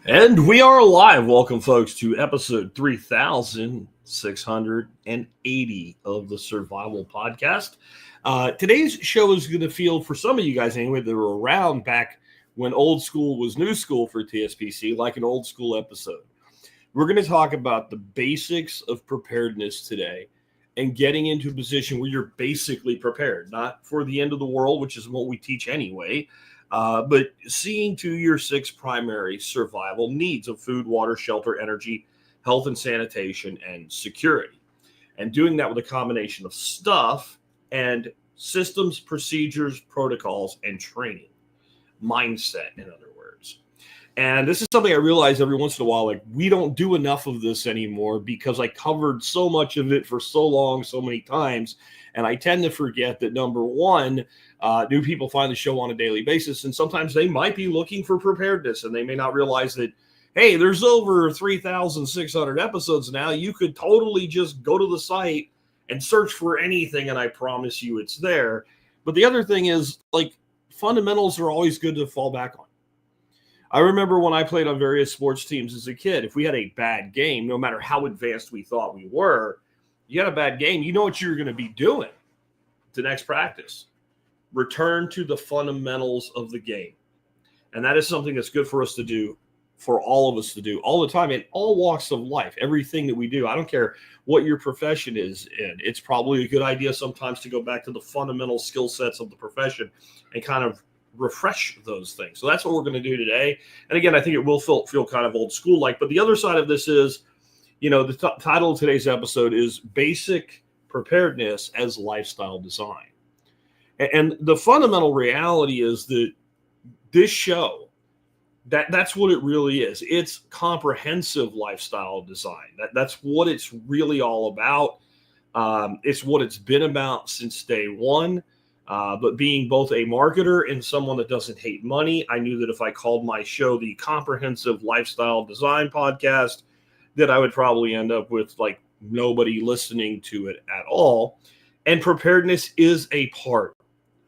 And we are live. Welcome, folks, to episode 3680 of the Survival Podcast. Today's show is going to feel, for some of you guys anyway, that were around back when old school was new school for TSPC, like an old school episode. We're going to talk about the basics of preparedness today and getting into a position where you're basically prepared, not for the end of the world, which is what we teach anyway, but seeing to your 6 primary survival needs of food, water, shelter, energy, health and sanitation, and security. And doing that with a combination of stuff and systems, procedures, protocols, and training. Mindset, in other words. And this is something I realize every once in a while, like we don't do enough of this anymore because I covered so much of it for so long, so many times. And I tend to forget that, number one, new people find the show on a daily basis, and sometimes they might be looking for preparedness, and they may not realize that, hey, there's over 3,600 episodes now. You could totally just go to the site and search for anything, and I promise you it's there. But the other thing is, like, fundamentals are always good to fall back on. I remember when I played on various sports teams as a kid, if we had a bad game, no matter how advanced we thought we were, you had a bad game, you know what you're going to be doing to next practice. Return to the fundamentals of the game. And that is something that's good for us to do, for all of us to do all the time in all walks of life, everything that we do. I don't care what your profession is in. It's probably a good idea sometimes to go back to the fundamental skill sets of the profession and kind of refresh those things. So that's what we're going to do today. And again, I think it will feel kind of old school like, but the other side of this is, you know, the title of today's episode is Basic Preparedness as Lifestyle Design. And the fundamental reality is that this show, that's what it really is. It's comprehensive lifestyle design. That's what it's really all about. It's what it's been about since day one. But being both a marketer and someone that doesn't hate money, I knew that if I called my show the Comprehensive Lifestyle Design Podcast, that I would probably end up with like nobody listening to it at all. And preparedness is a part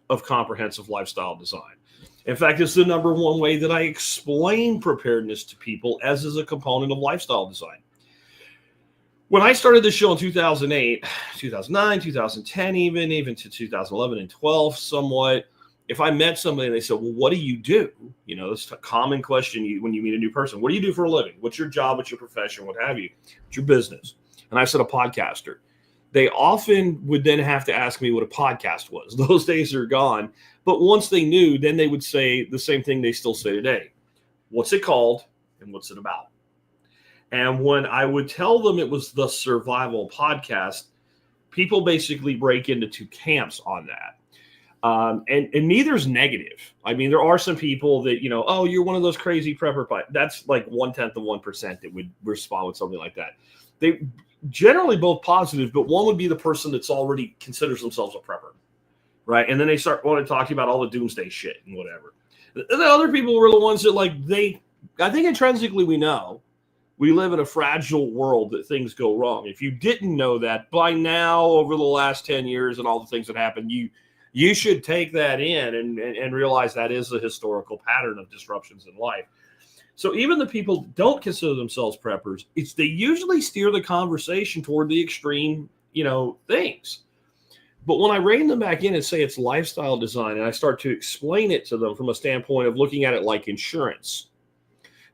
of comprehensive lifestyle design. In fact, it's the number one way that I explain preparedness to people as is a component of lifestyle design. When I started this show in 2008, 2009, 2010, even to 2011 and 12 somewhat, if I met somebody and they said, well, what do you do? You know, it's a common question when you meet a new person. What do you do for a living? What's your job? What's your profession? What have you? What's your business? And I said, a podcaster. They often would then have to ask me what a podcast was. Those days are gone. But once they knew, then they would say the same thing they still say today. What's it called and what's it about? And when I would tell them it was the Survival Podcast, people basically break into 2 camps on that. And neither's negative. I mean, there are some people that, you know, oh, you're one of those crazy prepper. That's like 0.1% that would respond with something like that. They generally both positive, but one would be the person that's already considers themselves a prepper, right? And then they start wanting to talk about all the doomsday shit and whatever. And the other people were the ones that I think intrinsically we know we live in a fragile world that things go wrong. If you didn't know that by now, over the last 10 years and all the things that happened, you should take that in and realize that is a historical pattern of disruptions in life. So even the people that don't consider themselves preppers, they usually steer the conversation toward the extreme, you know, things. But when I rein them back in and say it's lifestyle design, and I start to explain it to them from a standpoint of looking at it like insurance,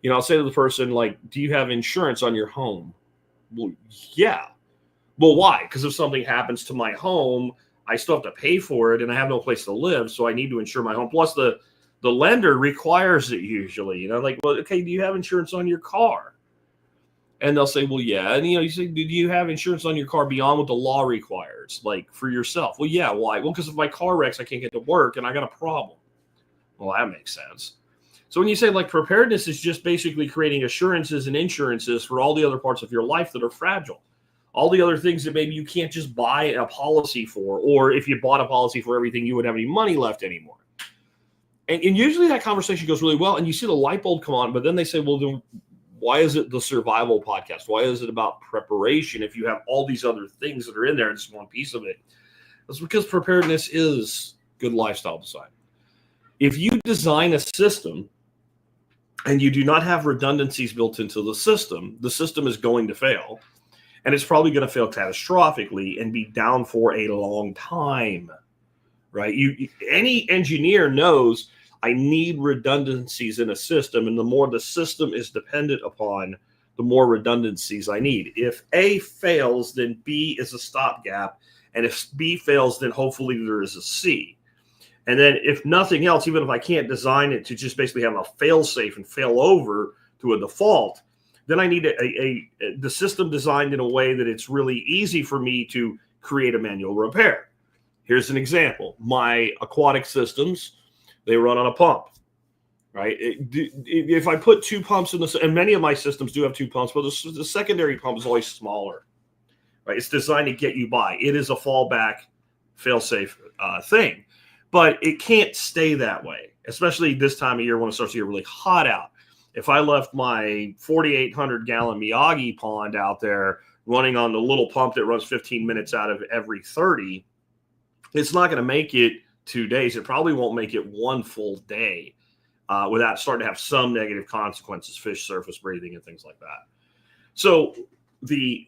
you know, I'll say to the person, like, do you have insurance on your home? Well, yeah. Well, why? Because if something happens to my home, I still have to pay for it and I have no place to live. So I need to insure my home. Plus the lender requires it usually, you know, like, well, okay, do you have insurance on your car? And they'll say, well, yeah. And, you know, you say, do you have insurance on your car beyond what the law requires, like for yourself? Well, yeah. Why? Well, because if my car wrecks, I can't get to work and I got a problem. Well, that makes sense. So when you say like preparedness is just basically creating assurances and insurances for all the other parts of your life that are fragile, all the other things that maybe you can't just buy a policy for, or if you bought a policy for everything, you wouldn't have any money left anymore. And usually that conversation goes really well and you see the light bulb come on, but then they say, well, then why is it the Survival Podcast? Why is it about preparation if you have all these other things that are in there and just one piece of it? It's because preparedness is good lifestyle design. If you design a system and you do not have redundancies built into the system is going to fail. And it's probably going to fail catastrophically and be down for a long time, right? Any engineer knows I need redundancies in a system, and the more the system is dependent upon, the more redundancies I need. If A fails, then B is a stopgap, and if B fails, then hopefully there is a C. And then if nothing else, even if I can't design it to just basically have a fail safe and fail over to a default, then I need the system designed in a way that it's really easy for me to create a manual repair. Here's an example. My aquatic systems, they run on a pump, right? If I put two pumps in this, and many of my systems do have two pumps, but the secondary pump is always smaller, right? It's designed to get you by. It is a fallback, fail-safe thing, but it can't stay that way, especially this time of year when it starts to get really hot out. If I left my 4,800-gallon Miyagi pond out there running on the little pump that runs 15 minutes out of every 30, it's not going to make it 2 days. It probably won't make it one full day without starting to have some negative consequences, fish surface breathing and things like that. So the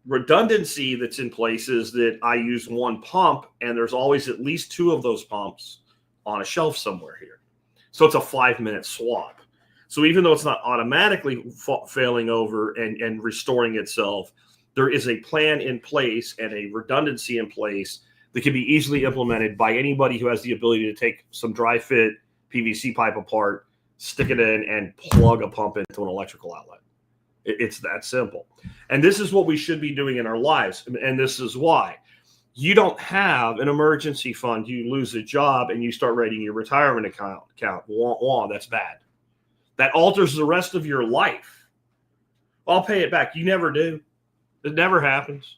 redundancy that's in place is that I use one pump, and there's always at least two of those pumps on a shelf somewhere here. So it's a 5-minute swap. So even though it's not automatically failing over and restoring itself, there is a plan in place and a redundancy in place that can be easily implemented by anybody who has the ability to take some dry fit PVC pipe apart, stick it in, and plug a pump into an electrical outlet. It's that simple. And this is what we should be doing in our lives. And this is why. You don't have an emergency fund. You lose a job and you start writing your retirement account. Wah, wah, that's bad. That alters the rest of your life. I'll pay it back. You never do. It never happens.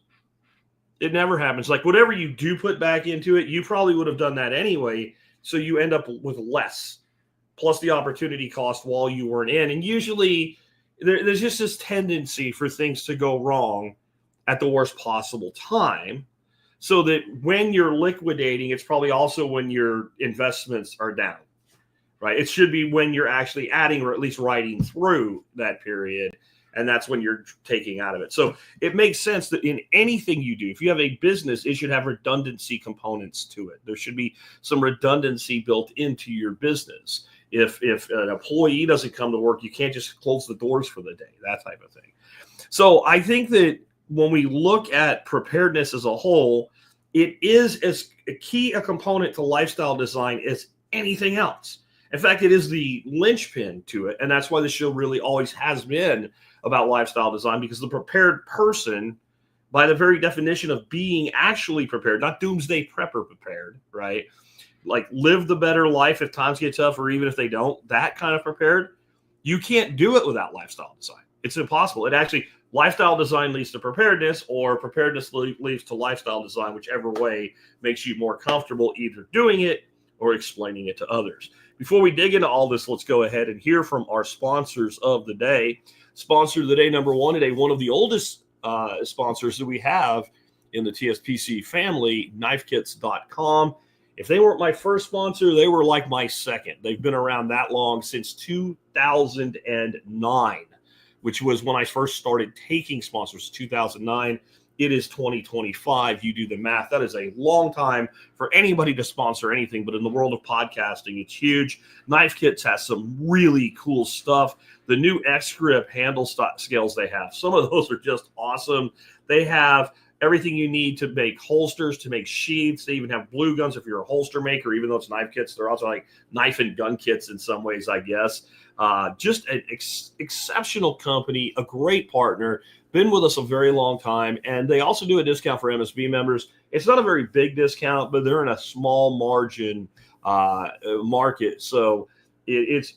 It never happens. Like whatever you do put back into it, you probably would have done that anyway. So you end up with less, plus the opportunity cost while you weren't in. And usually there's just this tendency for things to go wrong at the worst possible time. So that when you're liquidating, it's probably also when your investments are down. Right? It should be when you're actually adding or at least riding through that period. And that's when you're taking out of it. So it makes sense that in anything you do, if you have a business, it should have redundancy components to it. There should be some redundancy built into your business. If an employee doesn't come to work, you can't just close the doors for the day, that type of thing. So I think that when we look at preparedness as a whole, it is as key a component to lifestyle design as anything else. In fact, it is the linchpin to it. And that's why the show really always has been about lifestyle design, because the prepared person, by the very definition of being actually prepared, not doomsday prepper prepared, right? Like live the better life if times get tough or even if they don't, that kind of prepared, you can't do it without lifestyle design. It's impossible. It actually, lifestyle design leads to preparedness, or preparedness leads to lifestyle design, whichever way makes you more comfortable either doing it or explaining it to others. Before we dig into all this, let's go ahead and hear from our sponsors of the day. Sponsor of the day, number one today, one of the oldest sponsors that we have in the TSPC family, knifekits.com. If they weren't my first sponsor, they were like my second. They've been around that long, since 2009, which was when I first started taking sponsors, 2009. It is 2025. You do the math. That is a long time for anybody to sponsor anything, but in the world of podcasting, it's huge. Knife Kits has some really cool stuff. The new X-Grip handle scales they have, some of those are just awesome. They have everything you need to make holsters, to make sheaths. They even have blue guns if you're a holster maker, even though it's knife kits. They're also like knife and gun kits in some ways, I guess. Just an exceptional company, a great partner. Been with us a very long time, and they also do a discount for MSB members. It's not a very big discount, but they're in a small margin market, so it's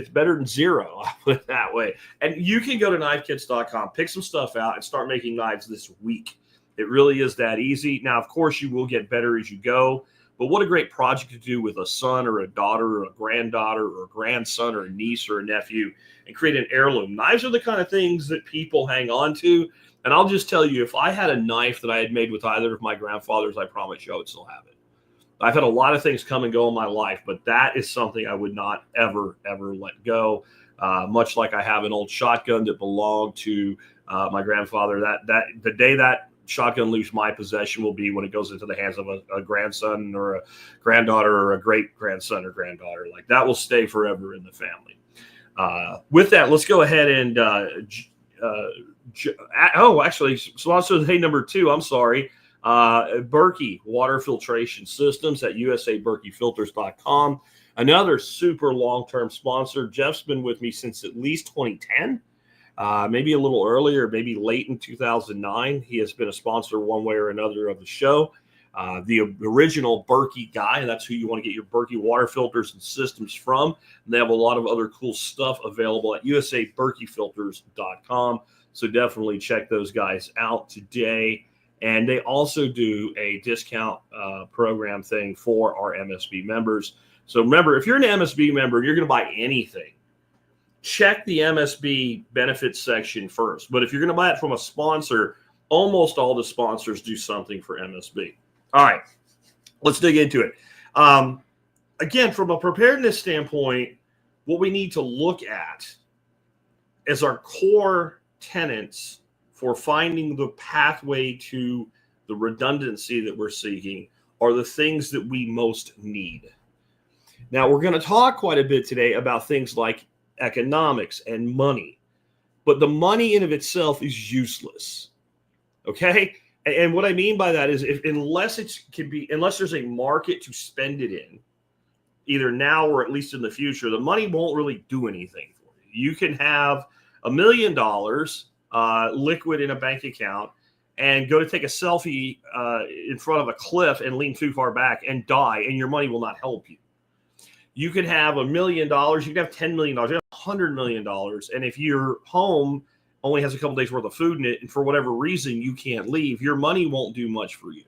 better than zero. I'll put it that way. And you can go to knifekits.com, pick some stuff out, and start making knives this week. It really is that easy. Now, of course, you will get better as you go. But what a great project to do with a son or a daughter or a granddaughter or a grandson or a niece or a nephew, and create an heirloom. Knives are the kind of things that people hang on to. And I'll just tell you, if I had a knife that I had made with either of my grandfathers, I promise you I would still have it. I've had a lot of things come and go in my life, but that is something I would not ever let go. much like I have an old shotgun that belonged to my grandfather. That the day that shotgun leaves my possession will be when it goes into the hands of a grandson or a granddaughter or a great grandson or granddaughter. Like that will stay forever in the family. With that, let's go ahead and actually, sponsor day number 2. I'm sorry. Berkey Water Filtration Systems at usaberkeyfilters.com. Another super long-term sponsor. Jeff's been with me since at least 2010, maybe a little earlier, maybe late in 2009. He has been a sponsor one way or another of the show. The original Berkey guy, that's who you want to get your Berkey water filters and systems from. And they have a lot of other cool stuff available at usaberkeyfilters.com. So definitely check those guys out today. And they also do a discount program thing for our MSB members. So remember, if you're an MSB member and you're going to buy anything, check the MSB benefits section first. But if you're going to buy it from a sponsor, almost all the sponsors do something for MSB. All right, let's dig into it. Again, from a preparedness standpoint, what we need to look at as our core tenets for finding the pathway to the redundancy that we're seeking are the things that we most need. Now, we're going to talk quite a bit today about things like economics and money, but the money in of itself is useless. Okay? And what I mean by that is unless there's a market to spend it in, either now or at least in the future, the money won't really do anything for you. You can have $1 million liquid in a bank account and go to take a selfie in front of a cliff and lean too far back and die, and your money will not help you. You can have $1 million, you can have $10 million, you can have $100 million, and if your home only has a couple days worth of food in it, and for whatever reason you can't leave, your money won't do much for you.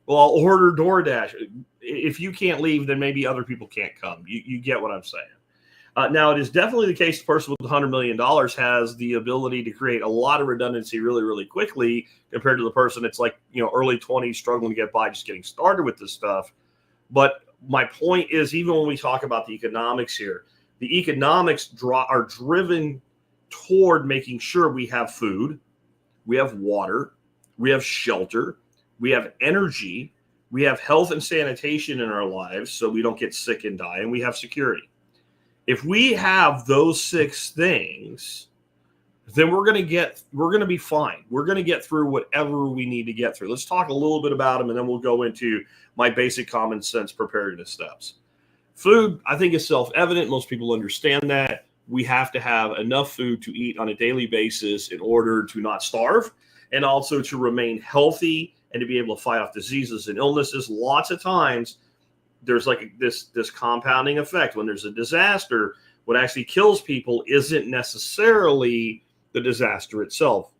Well, I'll order DoorDash. If you can't leave, then maybe other people can't come. You get what I'm saying. Now, it is definitely the case the person with $100 million has the ability to create a lot of redundancy really, really quickly compared to the person that's like, early 20s, struggling to get by, just getting started with this stuff. But my point is, even when we talk about the economics here, the economics are driven toward making sure we have food, we have water, we have shelter, we have energy, we have health and sanitation in our lives so we don't get sick and die, and we have security. If we have those 6 things, then we're going to be fine. We're going to get through whatever we need to get through. Let's talk a little bit about them, and then we'll go into my basic common sense preparedness steps. Food, I think, is self-evident. Most people understand that. We have to have enough food to eat on a daily basis in order to not starve and also to remain healthy and to be able to fight off diseases and illnesses. Lots of times there's like this compounding effect. When there's a disaster, what actually kills people isn't necessarily the disaster itself.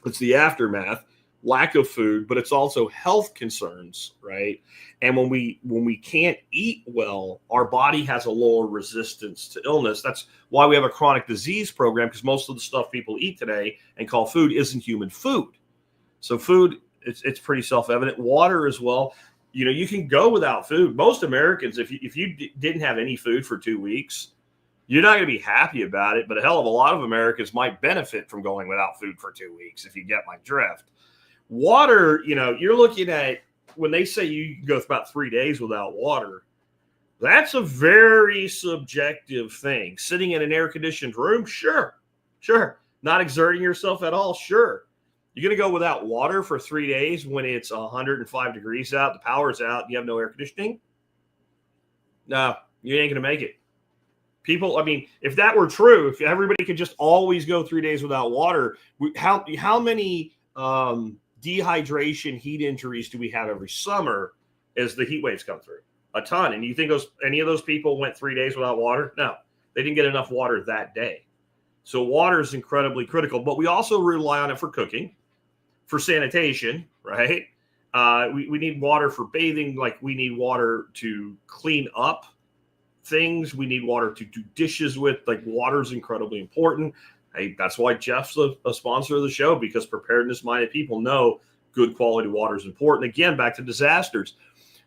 It's the aftermath, lack of food, but it's also health concerns, right? And when we can't eat well, our body has a lower resistance to illness. That's why we have a chronic disease program, because most of the stuff people eat today and call food isn't human food. So food, it's pretty self-evident. Water as well. You can go without food. Most Americans, if you didn't have any food for 2 weeks, you're not going to be happy about it. But a hell of a lot of Americans might benefit from going without food for 2 weeks, if you get my drift. Water, you're looking at, when they say you can go about 3 days without water, that's a very subjective thing. Sitting in an air-conditioned room, sure. Not exerting yourself at all, sure. You're going to go without water for 3 days when it's 105 degrees out, the power's out, and you have no air conditioning? No, you ain't going to make it. People, if that were true, if everybody could just always go 3 days without water, how many dehydration, heat injuries do we have every summer as the heat waves come through? A ton. And you think any of those people went 3 days without water? No, they didn't get enough water that day. So water is incredibly critical, but we also rely on it for cooking, for sanitation, right? We need water for bathing, like we need water to clean up things. We need water to do dishes with. Like, water is incredibly important. Hey, that's why Jeff's a sponsor of the show, because preparedness-minded people know good quality water is important. Again, back to disasters.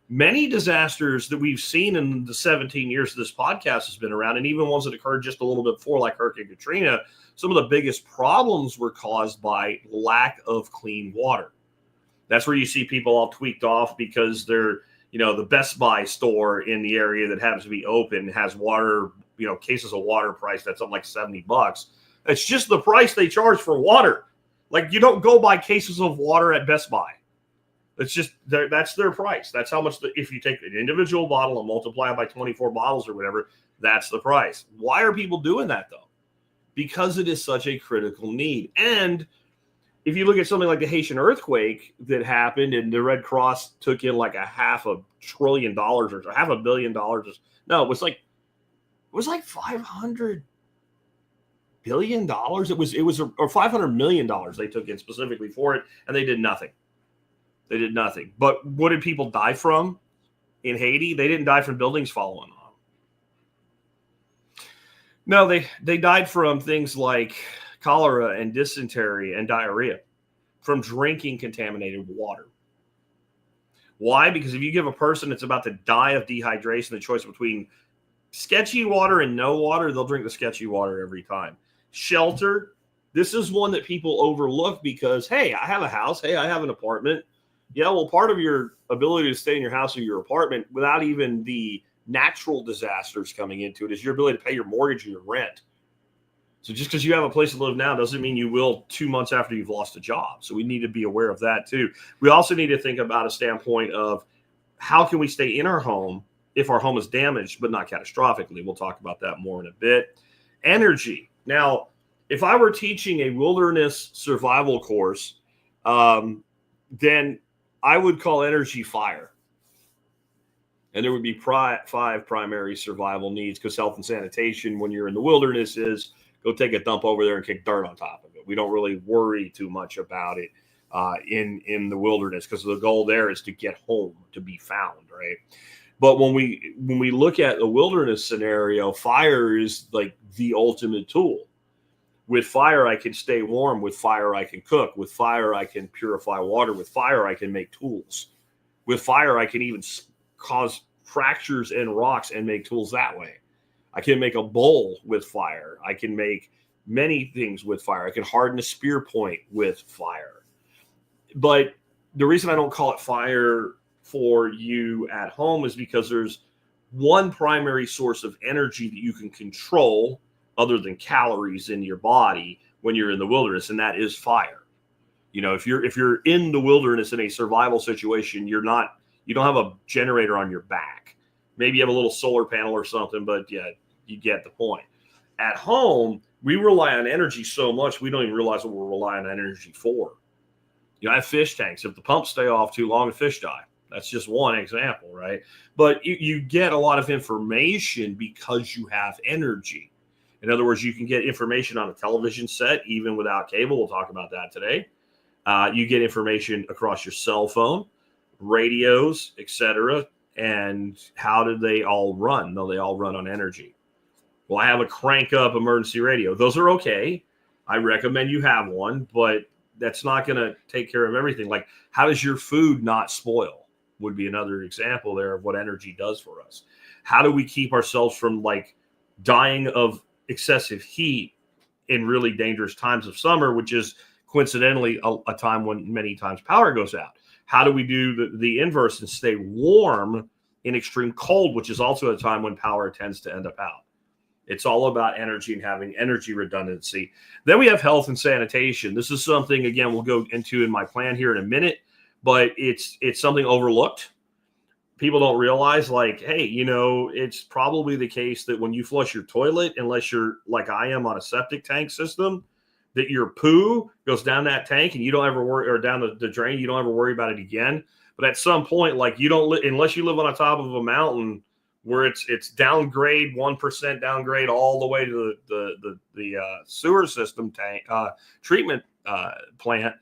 Many disasters that we've seen in the 17 years this podcast has been around, and even ones that occurred just a little bit before, like Hurricane Katrina, some of the biggest problems were caused by lack of clean water. That's where you see people all tweaked off because they're, the Best Buy store in the area that happens to be open has water, cases of water priced at something like $70. It's just the price they charge for water. Like, you don't go buy cases of water at Best Buy. It's just that's their price. That's how much. If you take an individual bottle and multiply it by 24 bottles or whatever, that's the price. Why are people doing that though? Because it is such a critical need. And if you look at something like the Haitian earthquake that happened, and the Red Cross took in like $500 billion or $500 million. No, it was like $500 billion. It was or $500 million they took in specifically for it, and they did nothing. They did nothing. But what did people die from in Haiti? They didn't die from buildings falling on. No, they died from things like cholera and dysentery and diarrhea from drinking contaminated water. Why? Because if you give a person that's about to die of dehydration the choice between sketchy water and no water, they'll drink the sketchy water every time. Shelter. This is one that people overlook because, hey, I have a house. Hey, I have an apartment. Yeah, well, part of your ability to stay in your house or your apartment without even the natural disasters coming into it is your ability to pay your mortgage and your rent. So just because you have a place to live now doesn't mean you will 2 months after you've lost a job. So we need to be aware of that too. We also need to think about a standpoint of how can we stay in our home if our home is damaged, but not catastrophically. We'll talk about that more in a bit. Energy. Now, if I were teaching a wilderness survival course, then I would call energy fire. And there would be 5 primary survival needs, because health and sanitation when you're in the wilderness is go take a dump over there and kick dirt on top of it. We don't really worry too much about it in the wilderness, because the goal there is to get home, to be found, right? But when we look at the wilderness scenario, fire is like the ultimate tool. With fire, I can stay warm. With fire, I can cook. With fire, I can purify water. With fire, I can make tools. With fire, I can even cause fractures in rocks and make tools that way. I can make a bowl with fire. I can make many things with fire. I can harden a spear point with fire. But the reason I don't call it fire for you at home is because there's one primary source of energy that you can control other than calories in your body when you're in the wilderness, and that is fire. If you're in the wilderness in a survival situation, you don't have a generator on your back. Maybe you have a little solar panel or something, but yeah, you get the point. At home, we rely on energy so much we don't even realize what we're relying on energy for. I have fish tanks. If the pumps stay off too long, the fish die. That's just one example, right? But you get a lot of information because you have energy. In other words, you can get information on a television set, even without cable. We'll talk about that today. You get information across your cell phone, radios, etc. And how do they all run? No, they all run on energy. Well, I have a crank up emergency radio. Those are okay. I recommend you have one, but that's not going to take care of everything. Like, how does your food not spoil? Would be another example there of what energy does for us. How do we keep ourselves from dying of excessive heat in really dangerous times of summer, which is coincidentally a time when many times power goes out? How do we do the inverse and stay warm in extreme cold, which is also a time when power tends to end up out? It's all about energy and having energy redundancy. Then we have health and sanitation. This is something, again, we'll go into in my plan here in a minute, but it's something overlooked. People don't realize, hey, it's probably the case that when you flush your toilet, unless you're like I am on a septic tank system, that your poo goes down that tank and you don't ever worry, or down the drain, you don't ever worry about it again. But at some point, you don't, unless you live on the top of a mountain where it's downgrade, 1% downgrade all the way to the sewer system tank, treatment plant,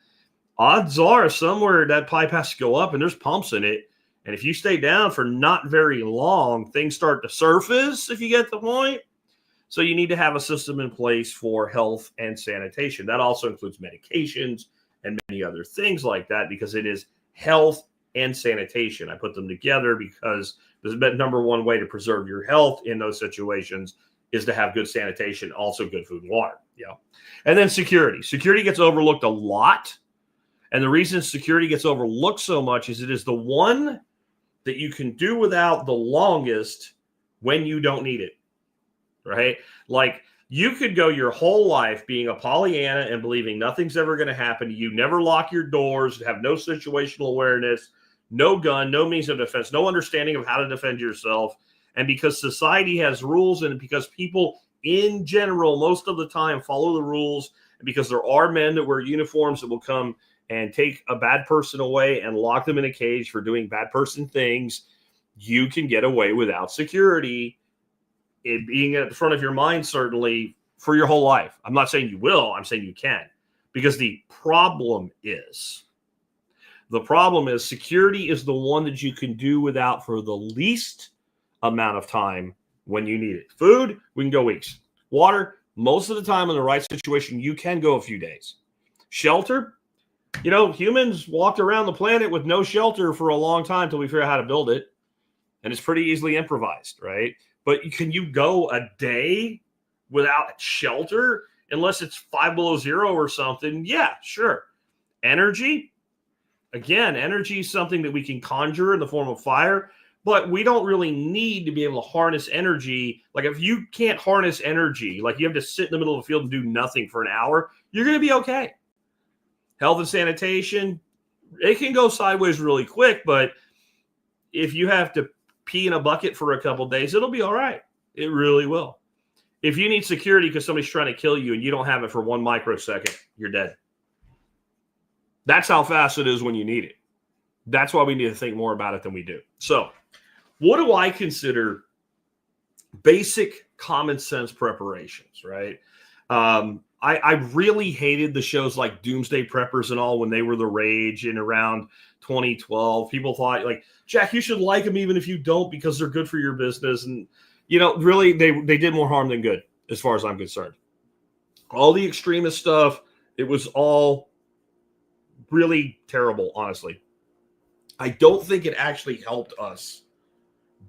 odds are somewhere that pipe has to go up and there's pumps in it. And if you stay down for not very long, things start to surface, if you get the point. So you need to have a system in place for health and sanitation. That also includes medications and many other things like that, because it is health and sanitation. I put them together because the number one way to preserve your health in those situations is to have good sanitation, also good food and water. Yeah. And then security. Security gets overlooked a lot. And the reason security gets overlooked so much is it is the one that you can do without the longest when you don't need it, right? Like you could go your whole life being a Pollyanna and believing nothing's ever going to happen to you, never lock your doors, have no situational awareness, no gun, no means of defense, no understanding of how to defend yourself. And because society has rules and because people in general, most of the time follow the rules, and because there are men that wear uniforms that will come and take a bad person away and lock them in a cage for doing bad person things, you can get away without security, it being at the front of your mind, certainly for your whole life. I'm not saying you will, I'm saying you can, because the problem is security is the one that you can do without for the least amount of time when you need it. Food, we can go weeks. Water, most of the time in the right situation, you can go a few days. Shelter, humans walked around the planet with no shelter for a long time until we figure out how to build it. And it's pretty easily improvised, right? But can you go a day without shelter unless it's 5 below zero or something? Yeah, sure. Energy, again, energy is something that we can conjure in the form of fire, but we don't really need to be able to harness energy. Like if you can't harness energy, like you have to sit in the middle of the field and do nothing for an hour, you're going to be okay. Health and sanitation, it can go sideways really quick, but if you have to pee in a bucket for a couple of days, it'll be all right. It really will. If you need security because somebody's trying to kill you and you don't have it for 1 microsecond, you're dead. That's how fast it is when you need it. That's why we need to think more about it than we do. So what do I consider basic common sense preparations, right? I really hated the shows like Doomsday Preppers and all when they were the rage in around 2012. People thought like, Jack, you should like them even if you don't because they're good for your business. And, really they did more harm than good as far as I'm concerned. All the extremist stuff, it was all really terrible, honestly. I don't think it actually helped us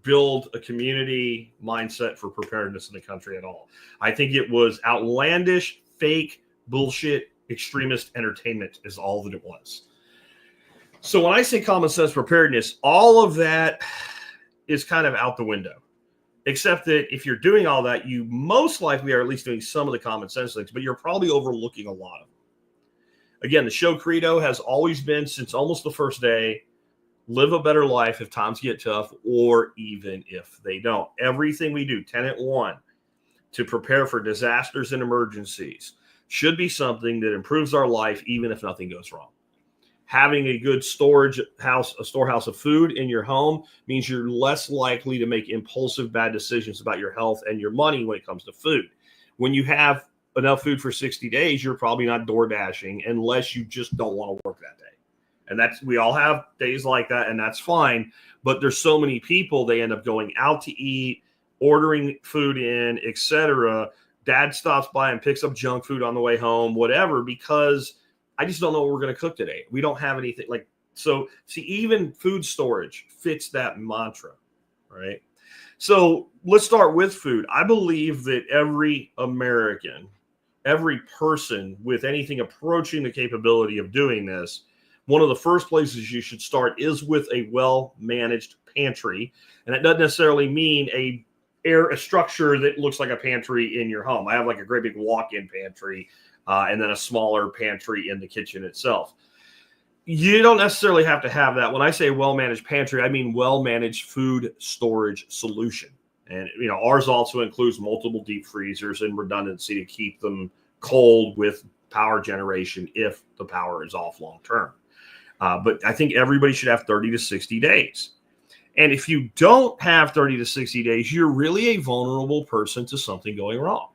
build a community mindset for preparedness in the country at all. I think it was outlandish, fake, bullshit, extremist entertainment is all that it was. So when I say common sense preparedness, all of that is kind of out the window. Except that if you're doing all that, you most likely are at least doing some of the common sense things, but you're probably overlooking a lot of them. Again, the show credo has always been, since almost the first day, live a better life if times get tough or even if they don't. Everything we do, tenet 1, to prepare for disasters and emergencies, should be something that improves our life even if nothing goes wrong. Having a good storehouse of food in your home means you're less likely to make impulsive bad decisions about your health and your money when it comes to food. When you have enough food for 60 days, you're probably not door dashing unless you just don't want to work that day. And we all have days like that, and that's fine. But there's so many people, they end up going out to eat, ordering food in, etc. Dad stops by and picks up junk food on the way home, whatever, because I just don't know what we're going to cook today. We don't have anything like, so see, even food storage fits that mantra, right? So let's start with food. I believe that every American, every person with anything approaching the capability of doing this, one of the first places you should start is with a well-managed pantry. And it doesn't necessarily mean a structure that looks like a pantry in your home. I have like a great big walk-in pantry and then a smaller pantry in the kitchen itself. You don't necessarily have to have that. When I say well-managed pantry, I mean well-managed food storage solution. And, ours also includes multiple deep freezers and redundancy to keep them cold with power generation if the power is off long-term. But I think everybody should have 30 to 60 days. And if you don't have 30 to 60 days, you're really a vulnerable person to something going wrong.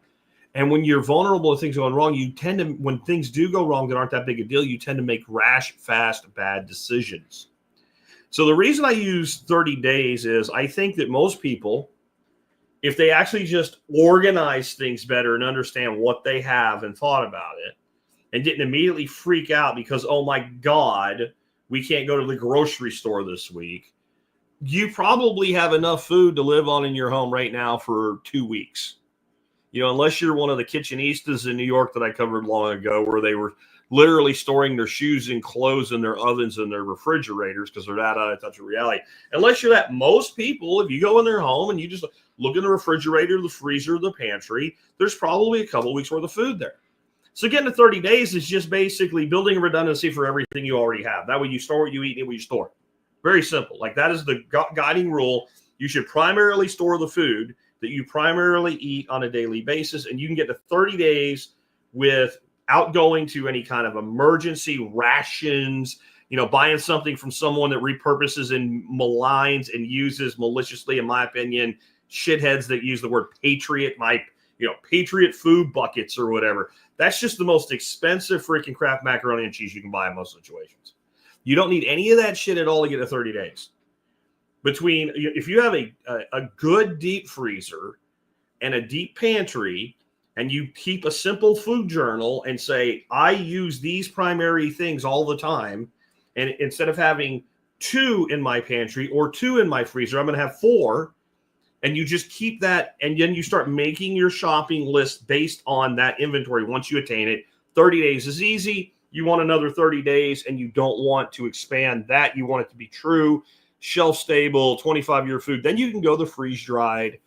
And when you're vulnerable to things going wrong, you tend to, when things do go wrong that aren't that big a deal, you tend to make rash, fast, bad decisions. So the reason I use 30 days is I think that most people, if they actually just organize things better and understand what they have and thought about it, and didn't immediately freak out because, oh my God, We can't go to the grocery store this week. You probably have enough food to live on in your home right now for 2 weeks. Unless you're one of the kitchenistas in New York that I covered long ago, where they were literally storing their shoes and clothes in their ovens and their refrigerators because they're that out of touch with reality. Unless you're that, most people, if you go in their home and you just look in the refrigerator, the freezer, the pantry, there's probably a couple weeks worth of food there. So getting to 30 days is just basically building a redundancy for everything you already have. That way you store what you eat and what you store. Very simple. Like, that is the guiding rule. You should primarily store the food that you primarily eat on a daily basis, and you can get to 30 days without going to any kind of emergency rations, buying something from someone that repurposes and maligns and uses maliciously, in my opinion, shitheads that use the word patriot, patriot food buckets or whatever. That's just the most expensive freaking Kraft macaroni and cheese you can buy in most situations. You don't need any of that shit at all to get to 30 days. If you have a good deep freezer and a deep pantry, and you keep a simple food journal and say, I use these primary things all the time, and instead of having 2 in my pantry or 2 in my freezer, I'm going to have 4, and you just keep that, and then you start making your shopping list based on that inventory. Once you attain it, 30 days is easy. You want another 30 days, and you don't want to expand that. You want it to be true, shelf-stable, 25-year food. Then you can go the freeze-dried,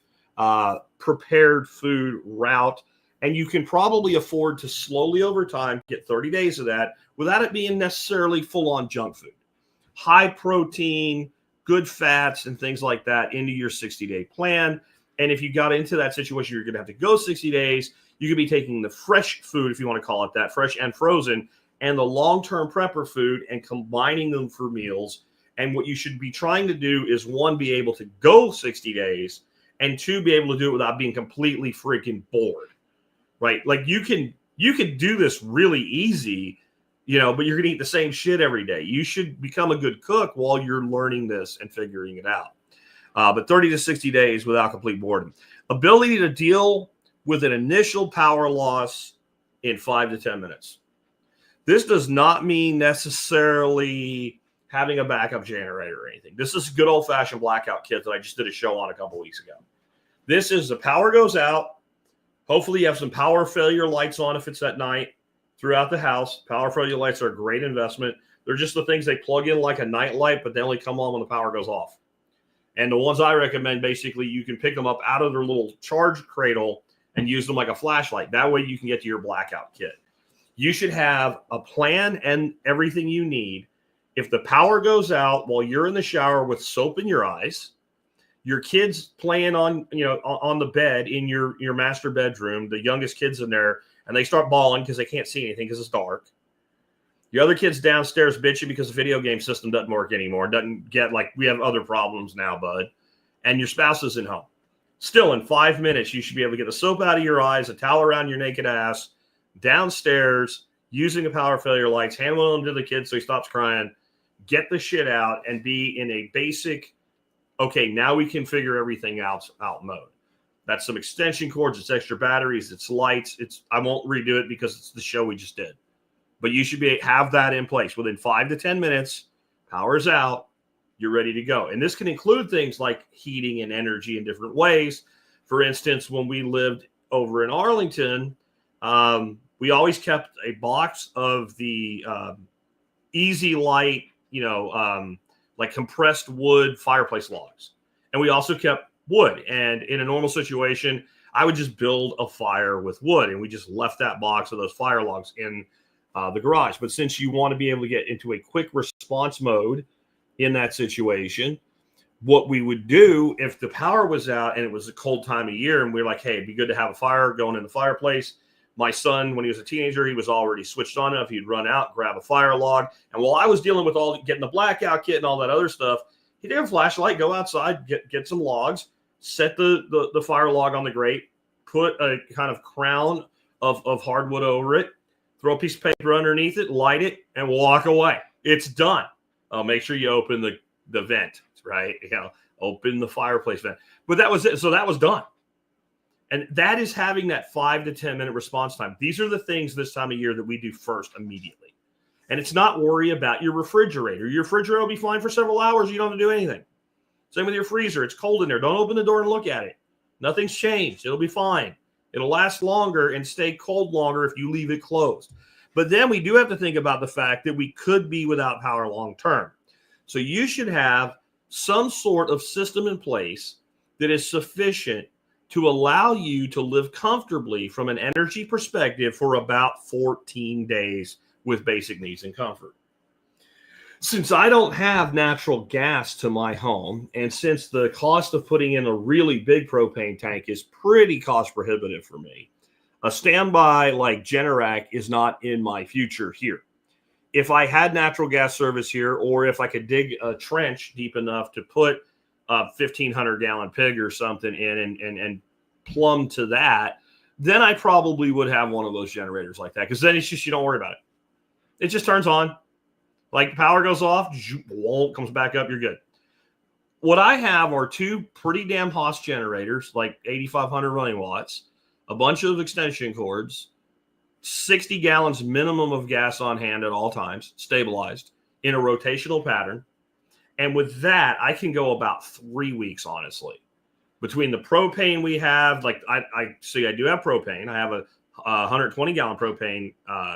prepared food route, and you can probably afford to slowly over time get 30 days of that without it being necessarily full-on junk food. High protein, good fats, and things like that into your 60-day plan. And if you got into that situation, you're going to have to go 60 days. You could be taking the fresh food, if you want to call it that, fresh and frozen, and the long-term prepper food and combining them for meals. And what you should be trying to do is, 1, be able to go 60 days, and 2, be able to do it without being completely freaking bored, right? Like, you can do this really easy, but you're going to eat the same shit every day. You should become a good cook while you're learning this and figuring it out. But 30 to 60 days without complete boredom. Ability to deal with an initial power loss in 5 to 10 minutes. This does not mean necessarily having a backup generator or anything. This is good old-fashioned blackout kit that I just did a show on a couple weeks ago. This is the power goes out. Hopefully you have some power failure lights on if it's at night throughout the house. Power failure lights are a great investment. They're just the things they plug in like a night light, but they only come on when the power goes off. And the ones I recommend, basically, you can pick them up out of their little charge cradle and use them like a flashlight. That way you can get to your blackout kit. You should have a plan and everything you need. If the power goes out while you're in the shower with soap in your eyes, your kids playing on the bed in your master bedroom, the youngest kids in there, and they start bawling because they can't see anything because it's dark. The other kids downstairs bitching because the video game system doesn't work anymore. Doesn't get, like, we have other problems now, bud. And your spouse isn't home. Still, in 5 minutes, you should be able to get the soap out of your eyes, a towel around your naked ass, downstairs, using the power failure lights, handling them to the kid so he stops crying, get the shit out, and be in a basic, okay, now we can figure everything out mode. That's some extension cords, it's extra batteries, it's lights. I won't redo it because it's the show we just did. But you should have that in place. Within 5 to 10 minutes, power's out, you're ready to go. And this can include things like heating and energy in different ways. For instance, when we lived over in Arlington, we always kept a box of the Easy Light, like compressed wood fireplace logs. And we also kept wood. And in a normal situation, I would just build a fire with wood. And we just left that box of those fire logs in the garage. But since you want to be able to get into a quick response mode in that situation, what we would do if the power was out and it was a cold time of year and we were like, hey, it'd be good to have a fire going in the fireplace. My son, when he was a teenager, he was already switched on enough. He'd run out, grab a fire log. And while I was dealing with getting the blackout kit and all that other stuff, he'd have a flashlight, go outside, get some logs, set the fire log on the grate, put a kind of crown of hardwood over it, throw a piece of paper underneath it, light it, and walk away. It's done. Make sure you open the vent, right? Open the fireplace vent. But that was it. So that was done. And that is having that 5 to 10 minute response time. These are the things this time of year that we do first immediately. And it's not worry about your refrigerator. Your refrigerator will be fine for several hours. You don't have to do anything. Same with your freezer. It's cold in there. Don't open the door and look at it. Nothing's changed. It'll be fine. It'll last longer and stay cold longer if you leave it closed. But then we do have to think about the fact that we could be without power long term. So you should have some sort of system in place that is sufficient to allow you to live comfortably from an energy perspective for about 14 days with basic needs and comfort. Since I don't have natural gas to my home, and since the cost of putting in a really big propane tank is pretty cost prohibitive for me, a standby like Generac is not in my future here. If I had natural gas service here, or if I could dig a trench deep enough to put a 1,500-gallon pig or something in and plumb to that, then I probably would have one of those generators like that, because then it's just, you don't worry about it. It just turns on. Like power goes off, comes back up, you're good. What I have are two pretty damn Haas generators, like 8,500 running watts, a bunch of extension cords, 60 gallons minimum of gas on hand at all times, stabilized in a rotational pattern. And with that, I can go about 3 weeks, honestly. Between the propane we have, like I do have propane. I have a 120-gallon propane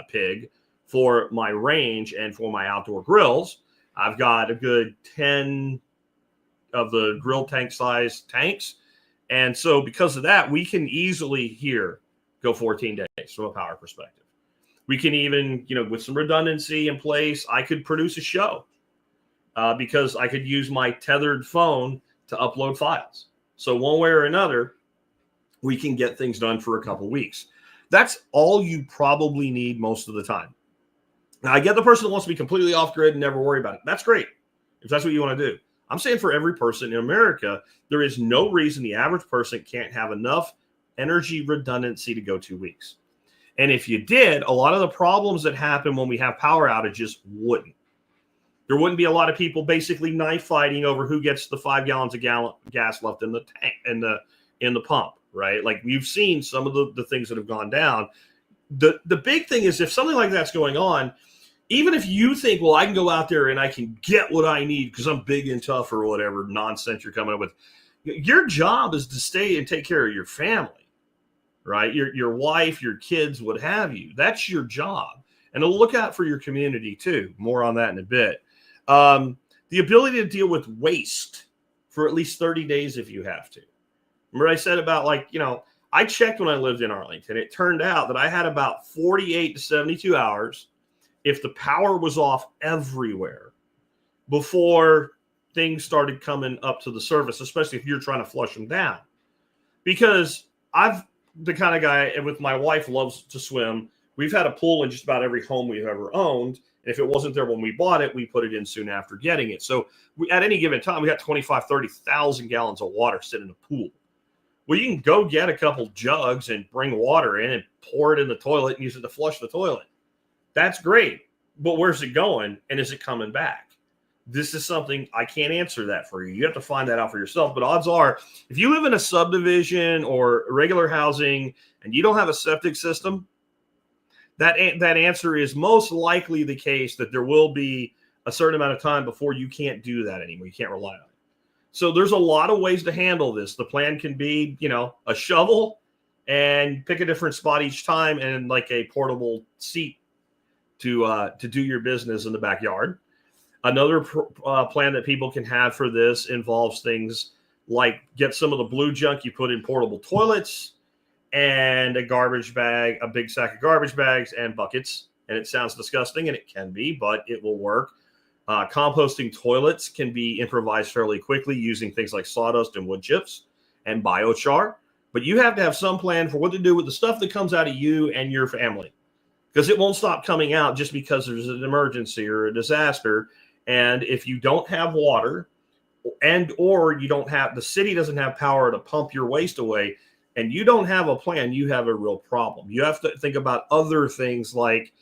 pig for my range and for my outdoor grills. I've got a good 10 of the grill tank size tanks. And so because of that, we can easily here go 14 days from a power perspective. We can even, with some redundancy in place, I could produce a show because I could use my tethered phone to upload files. So one way or another, we can get things done for a couple weeks. That's all you probably need most of the time. Now, I get the person that wants to be completely off grid and never worry about it. That's great if that's what you want to do. I'm saying for every person in America, there is no reason the average person can't have enough energy redundancy to go 2 weeks. And if you did, a lot of the problems that happen when we have power outages wouldn't. There wouldn't be a lot of people basically knife fighting over who gets the 5 gallons of gas left in the tank in the pump, right? Like we've seen some of the things that have gone down. The big thing is if something like that's going on, even if you think, well, I can go out there and I can get what I need because I'm big and tough or whatever nonsense you're coming up with, your job is to stay and take care of your family, right? Your wife, your kids, what have you. That's your job. And to look out for your community too. More on that in a bit. The ability to deal with waste for at least 30 days if you have to. Remember I said about I checked when I lived in Arlington. It turned out that I had about 48 to 72 hours if the power was off everywhere before things started coming up to the surface, especially if you're trying to flush them down. Because I'm the kind of guy, and with my wife loves to swim, we've had a pool in just about every home we've ever owned. And if it wasn't there when we bought it, we put it in soon after getting it. So at any given time, we got 25, 30,000 gallons of water sitting in the pool. Well, you can go get a couple jugs and bring water in and pour it in the toilet and use it to flush the toilet. That's great. But where's it going? And is it coming back? This is something I can't answer that for you. You have to find that out for yourself. But odds are, if you live in a subdivision or regular housing and you don't have a septic system, that answer is most likely the case that there will be a certain amount of time before you can't do that anymore. You can't rely on it. So there's a lot of ways to handle this. The plan can be, a shovel and pick a different spot each time and like a portable seat to do your business in the backyard. Another plan that people can have for this involves things like get some of the blue junk you put in portable toilets and a garbage bag, a big sack of garbage bags and buckets. And it sounds disgusting, and it can be, but it will work. Composting toilets can be improvised fairly quickly using things like sawdust and wood chips and biochar. But you have to have some plan for what to do with the stuff that comes out of you and your family, because it won't stop coming out just because there's an emergency or a disaster. And if you don't have water or you don't have, the city doesn't have power to pump your waste away, and you don't have a plan, you have a real problem. You have to think about other things like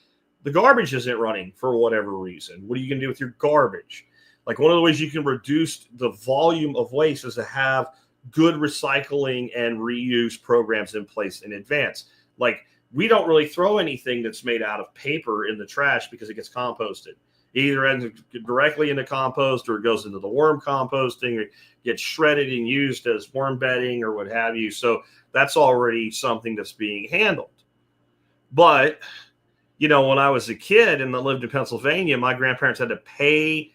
the garbage isn't running for whatever reason. What are you going to do with your garbage? Like one of the ways you can reduce the volume of waste is to have good recycling and reuse programs in place in advance. Like we don't really throw anything that's made out of paper in the trash because it gets composted. It either ends directly into compost or it goes into the worm composting or gets shredded and used as worm bedding or what have you. So that's already something that's being handled. But, you know, when I was a kid and I lived in Pennsylvania, my grandparents had to pay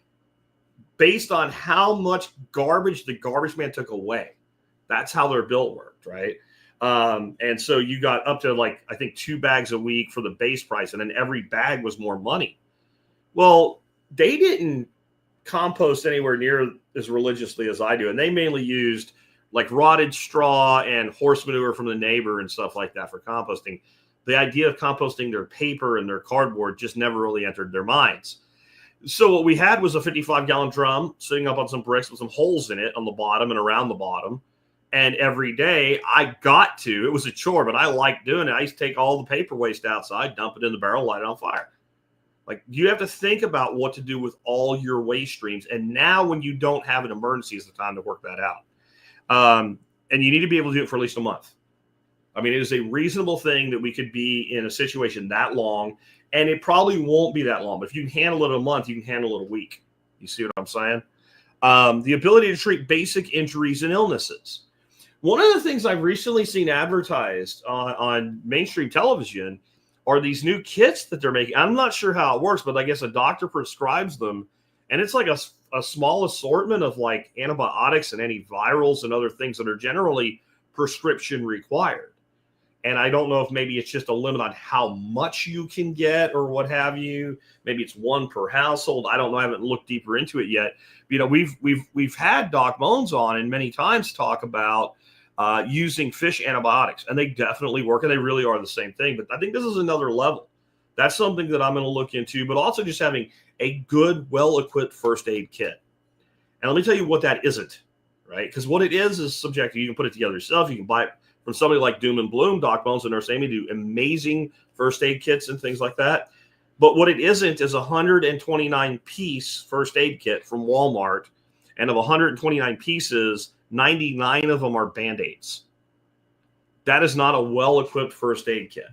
based on how much garbage the garbage man took away. That's how their bill worked, right? And so you got up to like, I think 2 bags a week for the base price, and then every bag was more money. Well, they didn't compost anywhere near as religiously as I do. And they mainly used like rotted straw and horse manure from the neighbor and stuff like that for composting. The idea of composting their paper and their cardboard just never really entered their minds. So what we had was a 55-gallon drum sitting up on some bricks with some holes in it on the bottom and around the bottom. And every day it was a chore, but I liked doing it. I used to take all the paper waste outside, dump it in the barrel, light it on fire. Like, you have to think about what to do with all your waste streams. And now when you don't have an emergency is the time to work that out. And you need to be able to do it for at least a month. I mean, it is a reasonable thing that we could be in a situation that long, and it probably won't be that long. But if you can handle it a month, you can handle it a week. You see what I'm saying? The ability to treat basic injuries and illnesses. One of the things I've recently seen advertised on mainstream television are these new kits that they're making. I'm not sure how it works, but I guess a doctor prescribes them, and it's like a small assortment of like antibiotics and antivirals and other things that are generally prescription required. And I don't know if maybe it's just a limit on how much you can get or what have you. Maybe it's 1 per household. I don't know. I haven't looked deeper into it yet. You know, we've had Doc Mones on and many times talk about using fish antibiotics, and they definitely work, and they really are the same thing. But I think this is another level. That's something that I'm going to look into, but also just having a good, well-equipped first aid kit. And let me tell you what that isn't, right? Because what it is subjective. You can put it together yourself. You can buy it from somebody like Doom and Bloom. Doc Bones and Nurse Amy do amazing first aid kits and things like that. But what it isn't is a 129-piece first aid kit from Walmart. And of 129 pieces, 99 of them are bandaids. That is not a well-equipped first aid kit.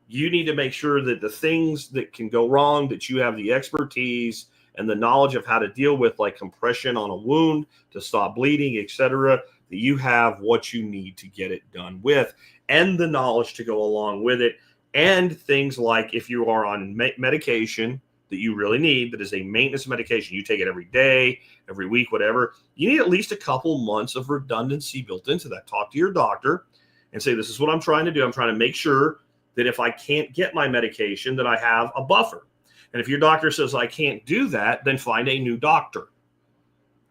You need to make sure that the things that can go wrong, that you have the expertise and the knowledge of how to deal with, like compression on a wound to stop bleeding, etc., that you have what you need to get it done with, and the knowledge to go along with it. And things like if you are on medication that you really need, that is a maintenance medication, you take it every day, every week, whatever, you need at least a couple months of redundancy built into that. Talk to your doctor and say, this is what I'm trying to do. I'm trying to make sure that if I can't get my medication, that I have a buffer. And if your doctor says I can't do that, then find a new doctor.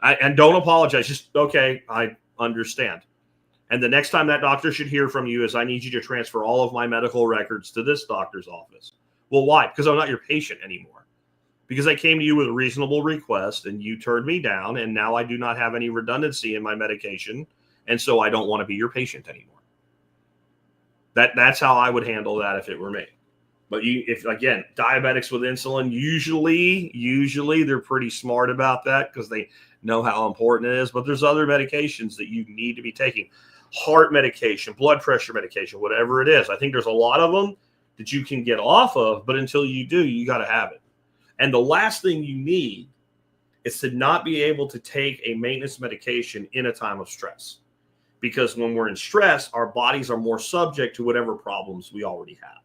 And don't apologize. Just, okay, I understand. And the next time that doctor should hear from you is, I need you to transfer all of my medical records to this doctor's office. Well, why? Because I'm not your patient anymore. Because I came to you with a reasonable request and you turned me down, and now I do not have any redundancy in my medication, and so I don't want to be your patient anymore. That's how I would handle that if it were me. But if again, diabetics with insulin, usually they're pretty smart about that because they know how important it is. But there's other medications that you need to be taking. Heart medication, blood pressure medication, whatever it is. I think there's a lot of them that you can get off of, but until you do, you got to have it. And the last thing you need is to not be able to take a maintenance medication in a time of stress. Because when we're in stress, our bodies are more subject to whatever problems we already have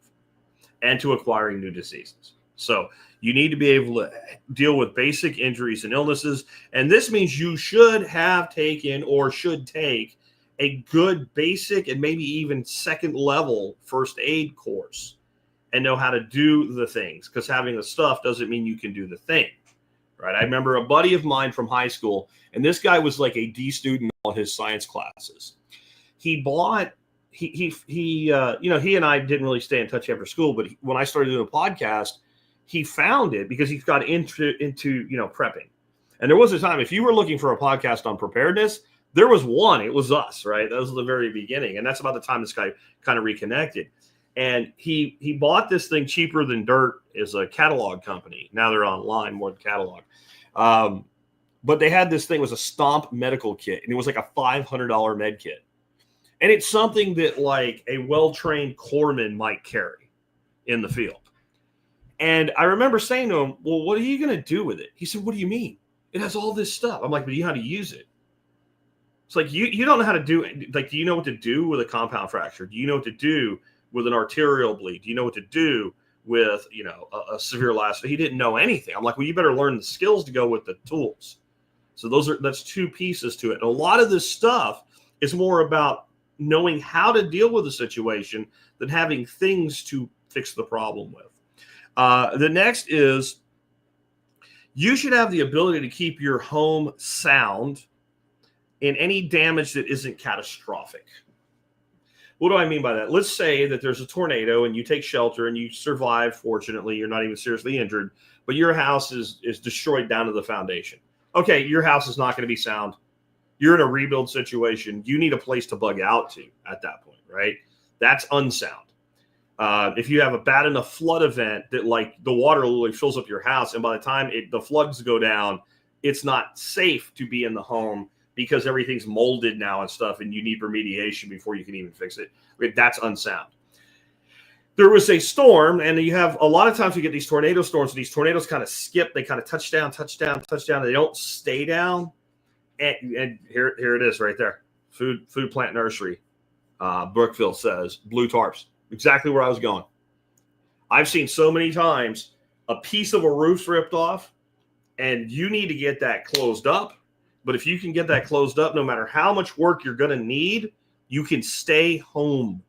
and to acquiring new diseases. So you need to be able to deal with basic injuries and illnesses. And this means you should have taken or should take a good basic and maybe even second level first aid course and know how to do the things, because having the stuff doesn't mean you can do the thing, right? I remember a buddy of mine from high school, and this guy was like a D student on his science classes. He bought, he and I didn't really stay in touch after school, but when I started doing a podcast, he found it because he got into prepping. And there was a time, if you were looking for a podcast on preparedness, there was one. It was us, right? That was the very beginning. And that's about the time this guy kind of reconnected. And he bought this thing cheaper than dirt, is a catalog company. Now they're online more than catalog. But they had this thing, it was a Stomp medical kit, and it was like a $500 med kit. And it's something that like a well-trained corpsman might carry in the field. And I remember saying to him, well, what are you going to do with it? He said, what do you mean? It has all this stuff. I'm like, but you know how to use it. It's like, you don't know how to do it. Like, do you know what to do with a compound fracture? Do you know what to do with an arterial bleed? Do you know what to do with, a severe laceration? He didn't know anything. I'm like, well, you better learn the skills to go with the tools. So that's two pieces to it. And a lot of this stuff is more about knowing how to deal with a situation than having things to fix the problem with. The next is you should have the ability to keep your home sound in any damage that isn't catastrophic. What do I mean by that? Let's say that there's a tornado and you take shelter and you survive. Fortunately, you're not even seriously injured, but your house is destroyed down to the foundation. Okay, your house is not going to be sound. You're in a rebuild situation. You need a place to bug out to at that point, right? That's unsound. If you have a bad enough flood event that like the water literally fills up your house, and by the time the floods go down, it's not safe to be in the home because everything's molded now and stuff, and you need remediation before you can even fix it. That's unsound. There was a storm, and you have a lot of times you get these tornado storms, and these tornadoes kind of skip. They kind of touch down. They don't stay down. And here it is right there. Food Plant Nursery. Brookville says blue tarps. Exactly where I was going. I've seen so many times a piece of a roof's ripped off, and you need to get that closed up. But if you can get that closed up, no matter how much work you're going to need, you can stay home.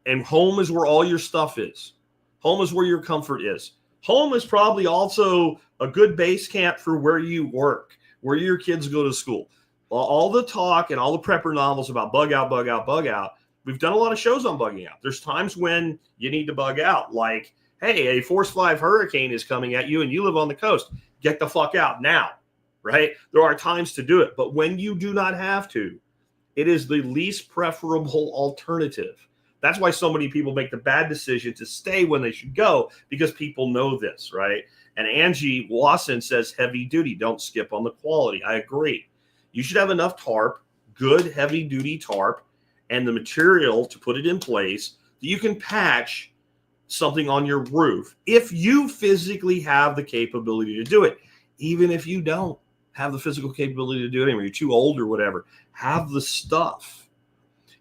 And home is where all your stuff is. Home is where your comfort is. Home is probably also a good base camp for where you work, where your kids go to school. All the talk and all the prepper novels about bug out, bug out, bug out. We've done a lot of shows on bugging out. There's times when you need to bug out, like, hey, a Force 5 hurricane is coming at you and you live on the coast. Get the fuck out now, right? There are times to do it. But when you do not have to, it is the least preferable alternative. That's why so many people make the bad decision to stay when they should go, because people know this, right? And Angie Lawson says heavy duty, don't skip on the quality. I agree. You should have enough tarp, good heavy duty tarp, and the material to put it in place that you can patch something on your roof if you physically have the capability to do it. Even if you don't have the physical capability to do it anymore, you're too old or whatever, have the stuff.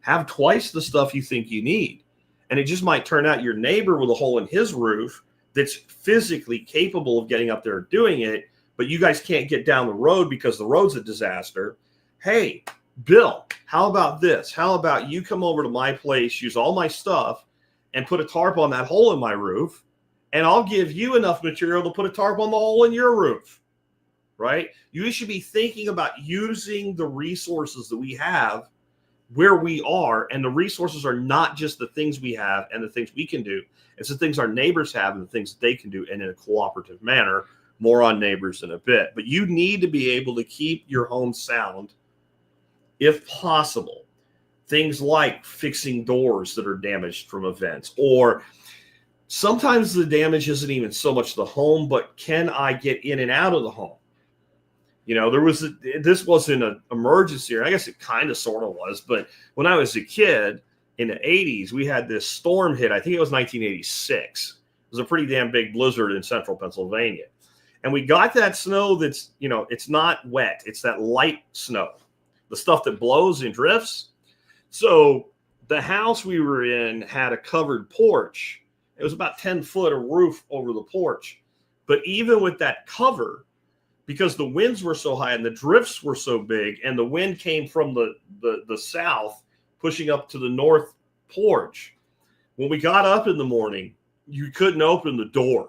Have twice the stuff you think you need. And it just might turn out your neighbor with a hole in his roof that's physically capable of getting up there and doing it, but you guys can't get down the road because the road's a disaster. Hey, Bill, how about this? How about you come over to my place, use all my stuff, and put a tarp on that hole in my roof, and I'll give you enough material to put a tarp on the hole in your roof, right? You should be thinking about using the resources that we have where we are, and the resources are not just the things we have and the things we can do. It's the things our neighbors have and the things that they can do, and in a cooperative manner. More on neighbors in a bit. But you need to be able to keep your home sound if possible. Things like fixing doors that are damaged from events, or sometimes the damage isn't even so much the home, but can I get in and out of the home? This wasn't an emergency, or I guess it kind of sort of was, but when I was a kid in the 80s, we had this storm hit. I think it was 1986. It was a pretty damn big blizzard in central Pennsylvania. And we got that snow that's, it's not wet. It's that light snow, the stuff that blows and drifts. So the house we were in had a covered porch. It was about 10 foot of roof over the porch. But even with that cover, because the winds were so high and the drifts were so big, and the wind came from the south pushing up to the north porch, when we got up in the morning, you couldn't open the door.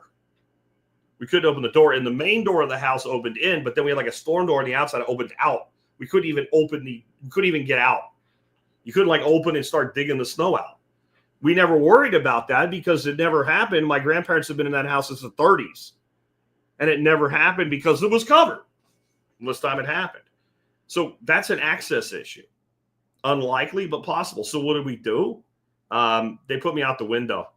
We couldn't open the door, and the main door of the house opened in, but then we had like a storm door on the outside that opened out. We couldn't even get out. You couldn't like open and start digging the snow out. We never worried about that because it never happened. My grandparents have been in that house since the 30s, and it never happened because it was covered this time it happened. So that's an access issue. Unlikely, but possible. So what did we do? They put me out the window.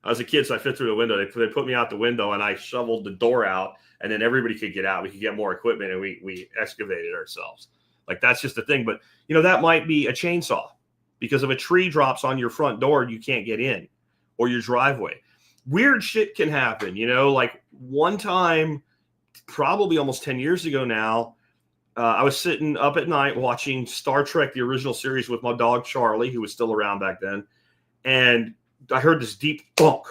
I was a kid, so I fit through the window. They put me out the window, and I shoveled the door out, and then everybody could get out. We could get more equipment, and we excavated ourselves. Like, that's just the thing. But, that might be a chainsaw, because if a tree drops on your front door, you can't get in, or your driveway. Weird shit can happen, like one time, probably almost 10 years ago now, I was sitting up at night watching Star Trek, the original series, with my dog, Charlie, who was still around back then. And I heard this deep thunk.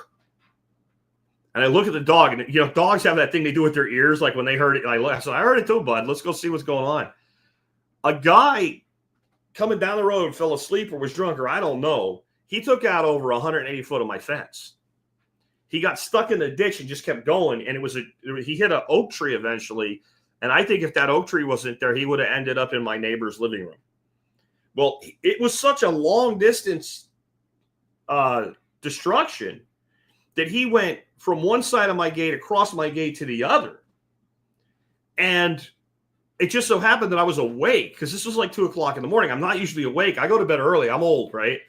And I look at the dog, and, dogs have that thing they do with their ears. Like when they heard it, I said, I heard it too, bud. Let's go see what's going on. A guy coming down the road fell asleep or was drunk, or I don't know. He took out over 180 foot of my fence. He got stuck in the ditch and just kept going. And he hit an oak tree eventually. And I think if that oak tree wasn't there, he would have ended up in my neighbor's living room. Well, it was such a long distance destruction that he went from one side of my gate across my gate to the other. And it just so happened that I was awake, because this was like 2:00 in the morning. I'm not usually awake. I go to bed early. I'm old, right?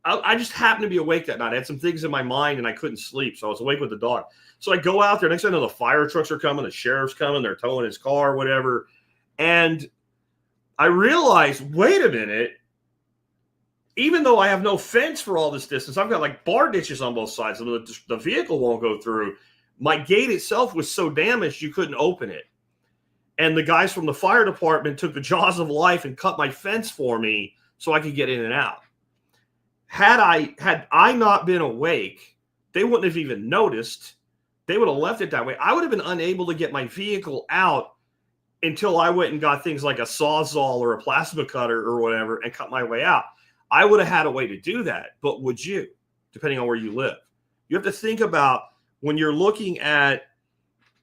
I just happened to be awake that night. I had some things in my mind and I couldn't sleep. So I was awake with the dog. So I go out there. Next thing I know, the fire trucks are coming. The sheriff's coming. They're towing his car, whatever. And I realized, wait a minute. Even though I have no fence for all this distance, I've got like bar ditches on both sides, so the vehicle won't go through. My gate itself was so damaged you couldn't open it. And the guys from the fire department took the jaws of life and cut my fence for me so I could get in and out. Had I not been awake, they wouldn't have even noticed. They would have left it that way. I would have been unable to get my vehicle out until I went and got things like a Sawzall or a plasma cutter or whatever and cut my way out. I would have had a way to do that, but would you? Depending on where you live. You have to think about, when you're looking at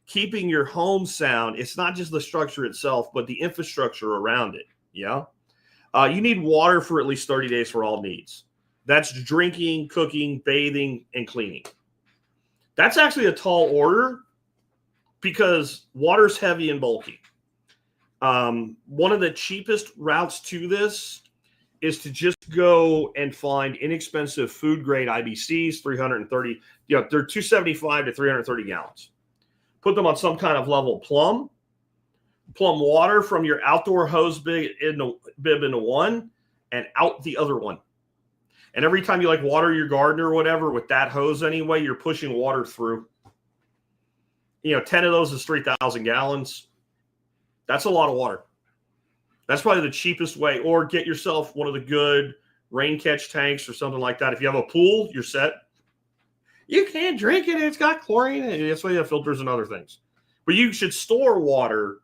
keeping your home sound, it's not just the structure itself, but the infrastructure around it. Yeah. You need water for at least 30 days for all needs. That's drinking, cooking, bathing, and cleaning. That's actually a tall order because water's heavy and bulky. One of the cheapest routes to this is to just go and find inexpensive food grade IBCs, 330, they're 275 to 330 gallons. Put them on some kind of level plumb water from your outdoor hose bib into one and out the other one. And every time you water your garden or whatever with that hose anyway, you're pushing water through. 10 of those is 3,000 gallons. That's a lot of water. That's probably the cheapest way. Or get yourself one of the good rain catch tanks or something like that. If you have a pool, you're set. You can't drink it. It's got chlorine in it. That's why you have filters and other things. But you should store water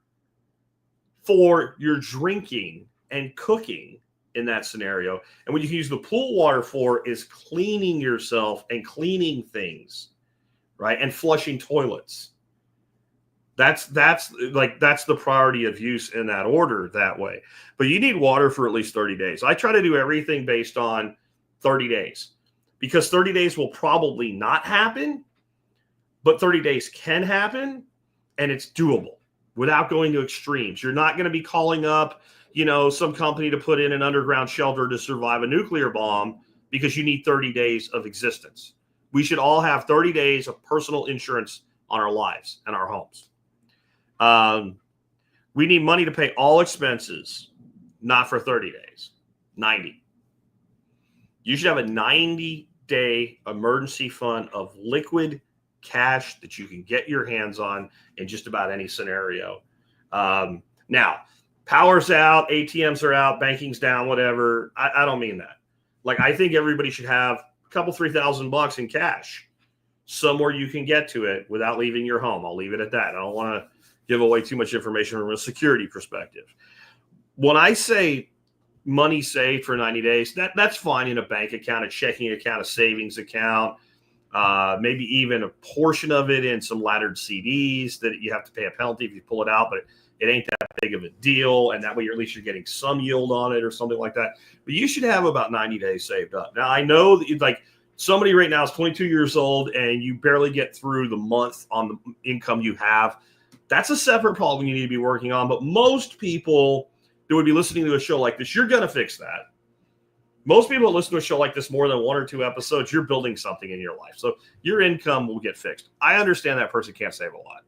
for your drinking and cooking in that scenario. And what you can use the pool water for is cleaning yourself and cleaning things, right? And flushing toilets. That's the priority of use in that order that way. But you need water for at least 30 days. I try to do everything based on 30 days because 30 days will probably not happen, but 30 days can happen and it's doable without going to extremes. You're not going to be calling up, some company to put in an underground shelter to survive a nuclear bomb because you need 30 days of existence. We should all have 30 days of personal insurance on our lives and our homes. We need money to pay all expenses, not for 30 days, 90. You should have a 90-day emergency fund of liquid cash that you can get your hands on in just about any scenario. Now, power's out, ATMs are out, banking's down, whatever. I don't mean that. I think everybody should have a couple, $3,000 in cash somewhere you can get to it without leaving your home. I'll leave it at that. I don't want to give away too much information from a security perspective. When I say money saved for 90 days, that's fine in a bank account, a checking account, a savings account, maybe even a portion of it in some laddered CDs that you have to pay a penalty if you pull it out, but it ain't that big of a deal. And that way, at least you're getting some yield on it or something like that. But you should have about 90 days saved up. Now, I know that somebody right now is 22 years old and you barely get through the month on the income you have. That's a separate problem you need to be working on. But most people that would be listening to a show like this, you're going to fix that. Most people that listen to a show like this more than 1 or 2 episodes, you're building something in your life. So your income will get fixed. I understand that person can't save a lot.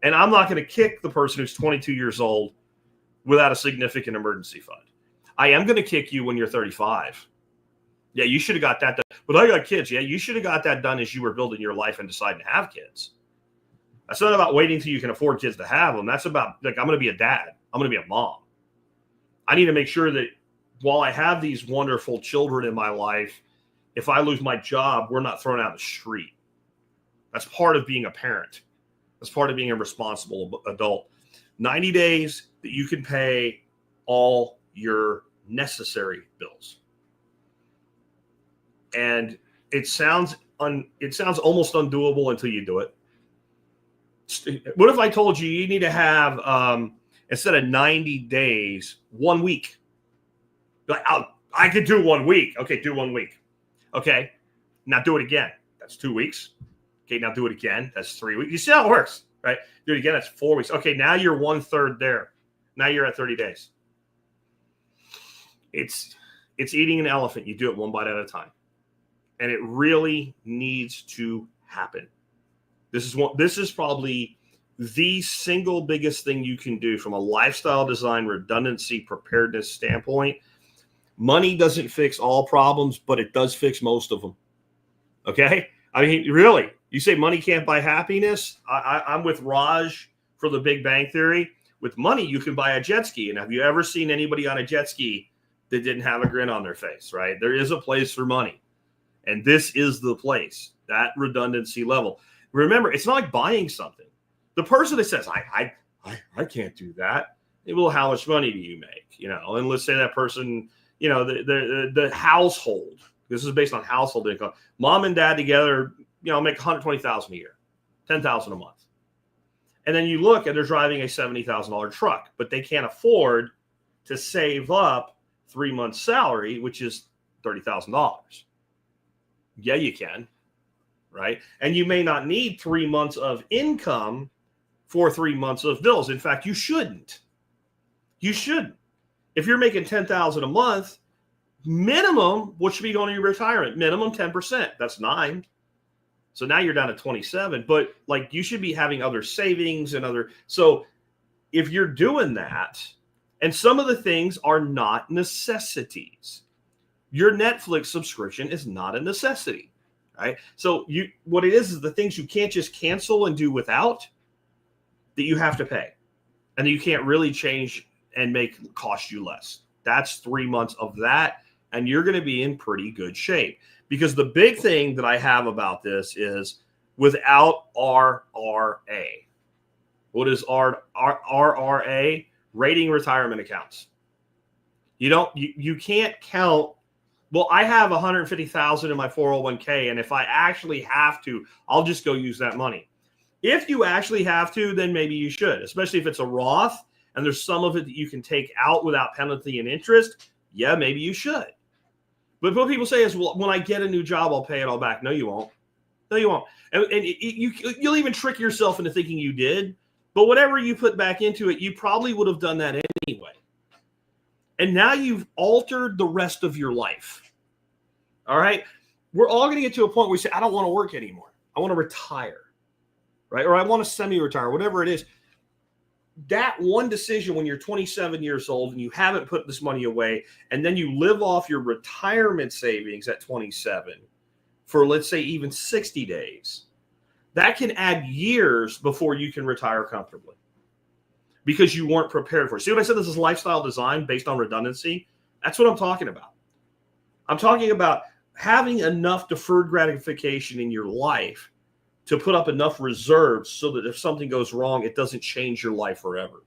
And I'm not going to kick the person who's 22 years old without a significant emergency fund. I am going to kick you when you're 35. Yeah, you should have got that done. But I got kids. Yeah, you should have got that done as you were building your life and deciding to have kids. That's not about waiting till you can afford kids to have them. That's about, like, I'm going to be a dad. I'm going to be a mom. I need to make sure that while I have these wonderful children in my life, if I lose my job, we're not thrown out in the street. That's part of being a parent. That's part of being a responsible adult. 90 days that you can pay all your necessary bills. And it sounds almost undoable until you do it. What if I told you you need to have, instead of 90 days, 1 week? Like, I could do 1 week. Okay, do 1 week. Okay, now do it again. That's 2 weeks. Okay, now do it again. That's 3 weeks. You see how it works, right? Do it again. That's 4 weeks. Okay, now you're 1/3 there. Now you're at 30 days. It's eating an elephant. You do it one bite at a time. And it really needs to happen. This is probably the single biggest thing you can do from a lifestyle design, redundancy, preparedness standpoint. Money doesn't fix all problems, but it does fix most of them. Okay? I mean, really, you say money can't buy happiness? I'm with Raj for the Big Bang Theory. With money, you can buy a jet ski. And have you ever seen anybody on a jet ski that didn't have a grin on their face, right? There is a place for money. And this is the place, that redundancy level. Remember, it's not like buying something. The person that says, I can't do that, well, how much money do you make? You know, and let's say that person, you know, the household, this is based on household income. Mom and dad together, you know, make $120,000 a year, $10,000 a month. And then you look and they're driving a $70,000 truck, but they can't afford to save up 3 months' salary, which is $30,000. Yeah, you can, right? And you may not need 3 months of income for 3 months of bills. In fact, you shouldn't. You shouldn't. If you're making $10,000 a month, minimum, what should be going to your retirement? Minimum 10%. That's 9. So now you're down to 27. But like, you should be having other savings and other. So if you're doing that, and some of the things are not necessities. Your Netflix subscription is not a necessity, right? So what it is the things you can't just cancel and do without, that you have to pay, and you can't really change and make cost you less. That's 3 months of that, and you're going to be in pretty good shape. Because the big thing that I have about this is without RRA. What is RRA? Rating retirement accounts. You can't count. Well, I have $150,000 in my 401k, and if I actually have to, I'll just go use that money. If you actually have to, then maybe you should, especially if it's a Roth and there's some of it that you can take out without penalty and interest. Yeah, maybe you should. But what people say is, well, when I get a new job, I'll pay it all back. No, you won't. No, you won't. And you'll even trick yourself into thinking you did. But whatever you put back into it, you probably would have done that anyway. And now you've altered the rest of your life. All right? We're all going to get to a point where we say, I don't want to work anymore. I want to retire. Right? Or I want to semi-retire, whatever it is. That one decision when you're 27 years old and you haven't put this money away, and then you live off your retirement savings at 27 for, let's say, even 60 days, that can add years before you can retire comfortably because you weren't prepared for it. See what I said? This is lifestyle design based on redundancy. That's what I'm talking about. I'm talking about having enough deferred gratification in your life to put up enough reserves so that if something goes wrong, it doesn't change your life forever.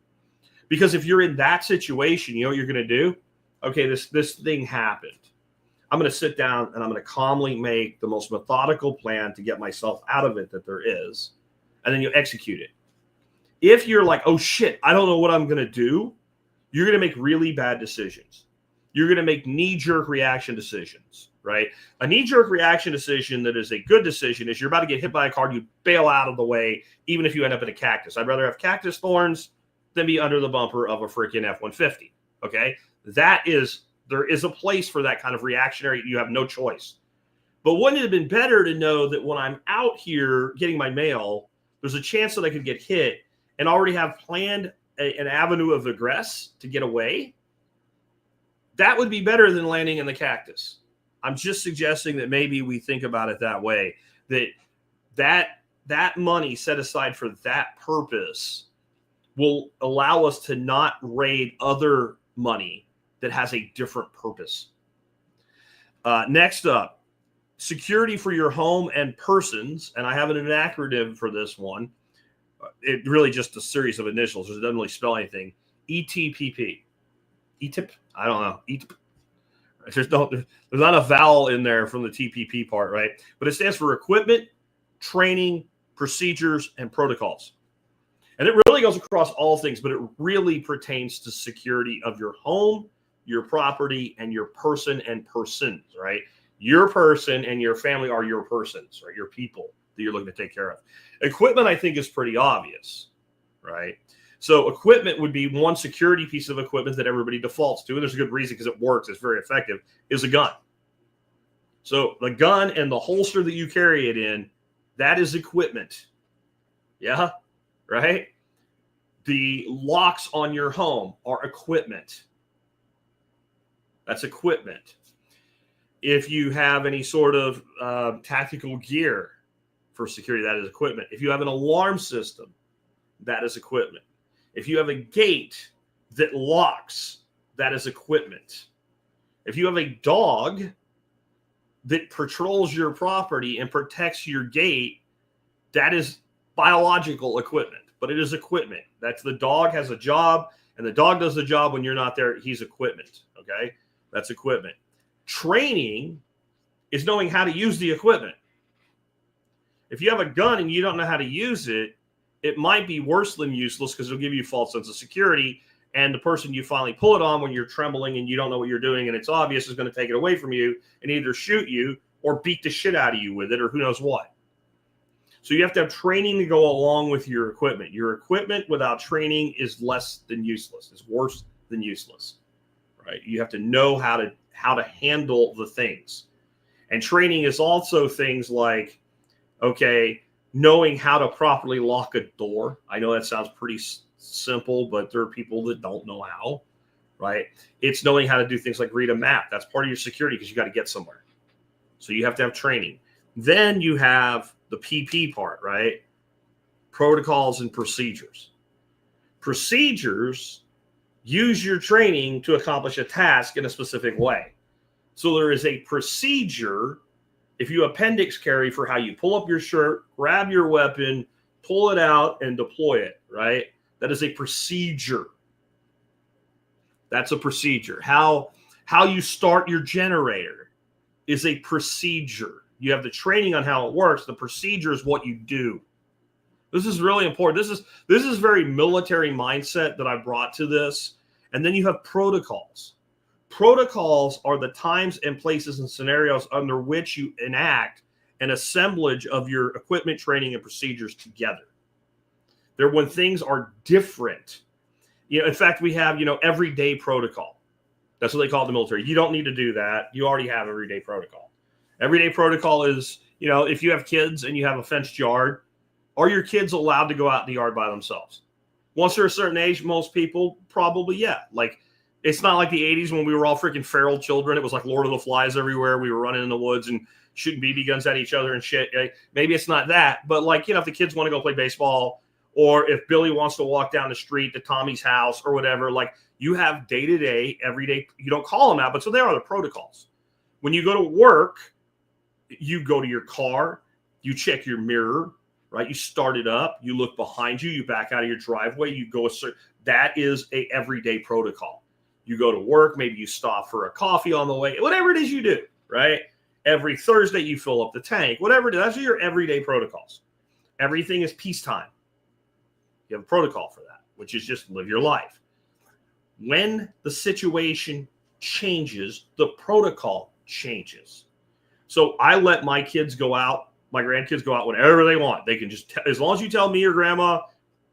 Because if you're in that situation, you know what you're going to do? Okay, this thing happened. I'm going to sit down and I'm going to calmly make the most methodical plan to get myself out of it that there is. And then you execute it. If you're like, oh shit, I don't know what I'm going to do, you're going to make really bad decisions. You're going to make knee-jerk reaction decisions, right? A knee-jerk reaction decision that is a good decision is you're about to get hit by a car, you bail out of the way, even if you end up in a cactus. I'd rather have cactus thorns than be under the bumper of a freaking F-150, okay? There is a place for that kind of reactionary. You have no choice. But wouldn't it have been better to know that when I'm out here getting my mail, there's a chance that I could get hit and already have planned an avenue of egress to get away, that would be better than landing in the cactus. I'm just suggesting that maybe we think about it that way, that money set aside for that purpose will allow us to not raid other money that has a different purpose. Next up, security for your home and persons. And I have an acronym for this one. It really just a series of initials. It doesn't really spell anything. ETPP. ETIP? I don't know. ETIP. There's not a vowel in there from the TPP part, right? But it stands for equipment, training, procedures, and protocols. And it really goes across all things, but it really pertains to security of your home, your property, and your person and persons, right? Your person and your family are your persons, right? Your people that you're looking to take care of. Equipment, I think, is pretty obvious, right? So equipment would be one security piece of equipment that everybody defaults to, and there's a good reason because it works, it's very effective, is a gun. So the gun and the holster that you carry it in, that is equipment. Yeah, right? The locks on your home are equipment. That's equipment. If you have any sort of tactical gear for security, that is equipment. If you have an alarm system, that is equipment. If you have a gate that locks, that is equipment. If you have a dog that patrols your property and protects your gate, that is biological equipment, but it is equipment. That's the dog has a job, and the dog does the job when you're not there. He's equipment, okay? That's equipment. Training is knowing how to use the equipment. If you have a gun and you don't know how to use it, it might be worse than useless because it'll give you a false sense of security. And the person you finally pull it on when you're trembling and you don't know what you're doing and it's obvious is going to take it away from you and either shoot you or beat the shit out of you with it or who knows what. So you have to have training to go along with your equipment. Your equipment without training is less than useless. It's worse than useless, right? You have to know how to handle the things. And training is also things like, okay, knowing how to properly lock a door. I know that sounds pretty simple, but there are people that don't know how, right? It's knowing how to do things like read a map. That's part of your security because you got to get somewhere. So you have to have training. Then you have the PP part, right? Protocols and procedures. Procedures use your training to accomplish a task in a specific way. So there is a procedure if you appendix carry for how you pull up your shirt, grab your weapon, pull it out, and deploy it, right? That is a procedure. That's a procedure. How you start your generator is a procedure. You have the training on how it works. The procedure is what you do. This is really important. This is very military mindset that I brought to this. And then you have protocols. Protocols are the times and places and scenarios under which you enact an assemblage of your equipment, training, and procedures together. They're when things are different. In fact, we have, everyday protocol. That's what they call it in the military. You don't need to do that. You already have everyday protocol. Everyday protocol is, if you have kids and you have a fenced yard, are your kids allowed to go out in the yard by themselves? Once they're a certain age, most people probably, yeah. Like, it's not like the 80s when we were all freaking feral children. It was like Lord of the Flies everywhere. We were running in the woods and shooting BB guns at each other and shit. Maybe it's not that. But, if the kids want to go play baseball or if Billy wants to walk down the street to Tommy's house or whatever, you have day-to-day, everyday. You don't call them out, but so there are the protocols. When you go to work, you go to your car, you check your mirror, right? You start it up, you look behind you, you back out of your driveway, you go. That is a everyday protocol. You go to work, maybe you stop for a coffee on the way, whatever it is you do, right? Every Thursday you fill up the tank, whatever it is. Those are your everyday protocols. Everything is peacetime. You have a protocol for that, which is just live your life. When the situation changes, the protocol changes. So I let my kids go out, my grandkids go out whenever they want. They can just, as long as you tell me or grandma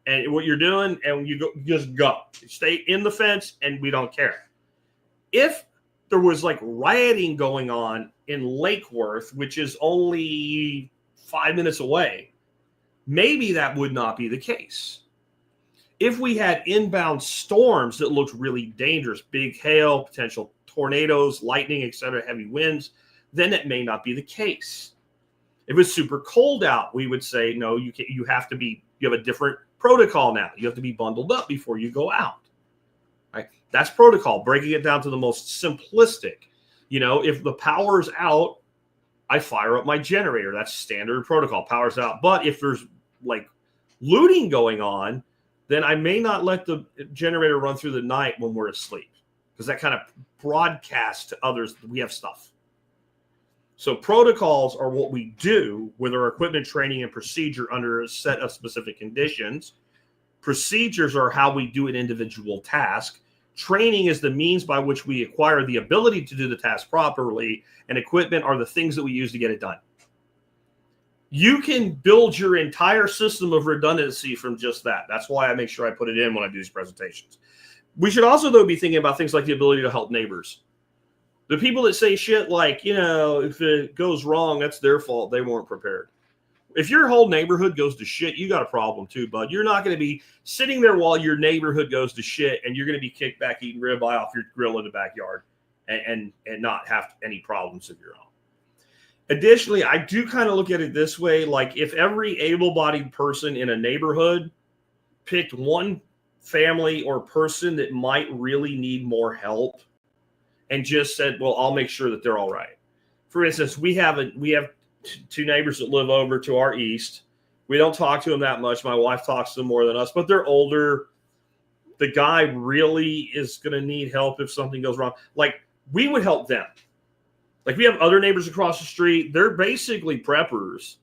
and what you're doing, and you just go. Stay in the fence, and we don't care. If there was rioting going on in Lake Worth, which is only 5 minutes away, maybe that would not be the case. If we had inbound storms that looked really dangerous, big hail, potential tornadoes, lightning, etc., heavy winds, then it may not be the case. If it's super cold out, we would say, no, you have a different protocol now. You have to be bundled up before you go out. Right? That's protocol, breaking it down to the most simplistic. If the power's out, I fire up my generator. That's standard protocol. Power's out. But if there's like looting going on, then I may not let the generator run through the night when we're asleep, because that kind of broadcasts to others that we have stuff. So protocols are what we do with our equipment, training, and procedure under a set of specific conditions. Procedures are how we do an individual task. Training is the means by which we acquire the ability to do the task properly, and equipment are the things that we use to get it done. You can build your entire system of redundancy from just that. That's why I make sure I put it in when I do these presentations. We should also, though, be thinking about things like the ability to help neighbors. The people that say shit like, if it goes wrong, that's their fault. They weren't prepared. If your whole neighborhood goes to shit, you got a problem too, bud. You're not going to be sitting there while your neighborhood goes to shit, and you're going to be kicked back eating ribeye off your grill in the backyard and not have any problems of your own. Additionally, I do kind of look at it this way. Like, if every able-bodied person in a neighborhood picked one family or person that might really need more help and just said, well, I'll make sure that they're all right. For instance, we have two neighbors that live over to our east. We don't talk to them that much. My wife talks to them more than us, but they're older. The guy really is going to need help if something goes wrong. Like, we would help them. Like, we have other neighbors across the street. They're basically preppers,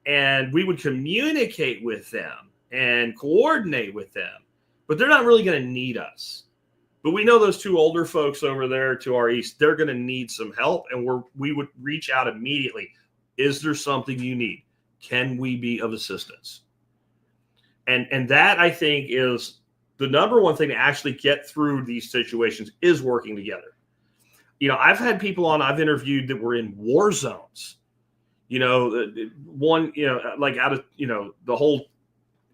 and we would communicate with them and coordinate with them, but they're not really going to need us. But we know those two older folks over there to our east, they're going to need some help, and we would reach out immediately. Is there something you need? Can we be of assistance? And that, I think, is the number one thing to actually get through these situations, is working together. I've had people on I've interviewed that were in war zones. One, like out of, the whole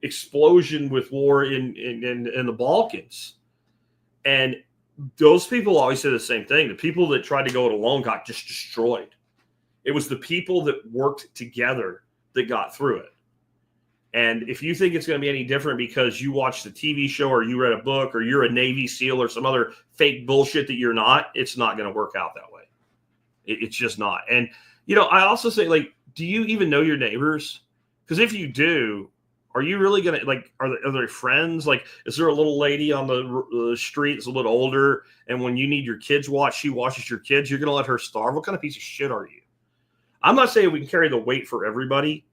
explosion with war in the Balkans. And those people always say the same thing. The people that tried to go it alone got just destroyed. It was the people that worked together that got through it. And if you think it's going to be any different because you watched a TV show or you read a book or you're a Navy SEAL or some other fake bullshit that you're not, it's not going to work out that way. It's just not. And, I also say, like, do you even know your neighbors? Because if you do, are you really going to, like, are they friends? Like, is there a little lady on the street that's a little older, and when you need your kids watched, she watches your kids? You're going to let her starve? What kind of piece of shit are you? I'm not saying we can carry the weight for everybody.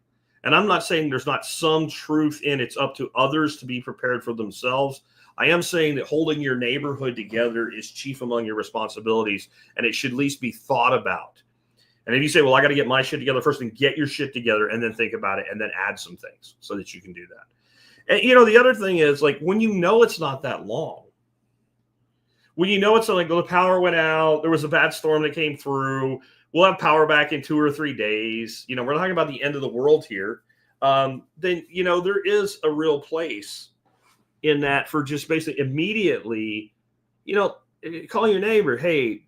And I'm not saying there's not some truth in it's up to others to be prepared for themselves. I am saying that holding your neighborhood together is chief among your responsibilities, and it should at least be thought about. And if you say, well, I got to get my shit together first, then get your shit together and then think about it and then add some things so that you can do that. And, the other thing is, like, when it's not that long, when it's like, well, the power went out, there was a bad storm that came through, we'll have power back in 2 or 3 days. We're not talking about the end of the world here. Then, there is a real place in that for just basically immediately, calling your neighbor, hey,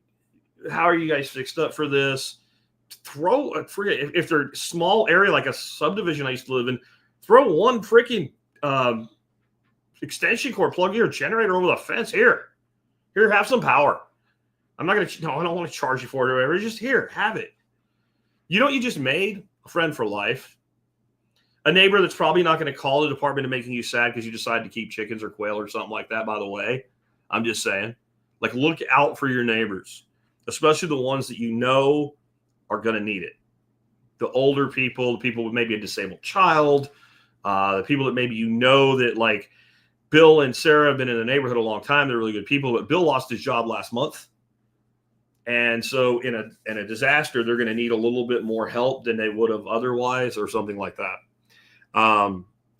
how are you guys fixed up for this? If they're a small area, like a subdivision I used to live in, throw one freaking extension cord, plug your generator over the fence. Here, have some power. I don't want to charge you for it or whatever. Just here, have it. You know what you just made? A friend for life. A neighbor that's probably not going to call the department and making you sad because you decided to keep chickens or quail or something like that, by the way. I'm just saying. Like, look out for your neighbors, especially the ones that are going to need it. The older people, the people with maybe a disabled child, the people that maybe that, like, Bill and Sarah have been in the neighborhood a long time. They're really good people, but Bill lost his job last month. And so in a disaster, they're going to need a little bit more help than they would have otherwise, or something like that.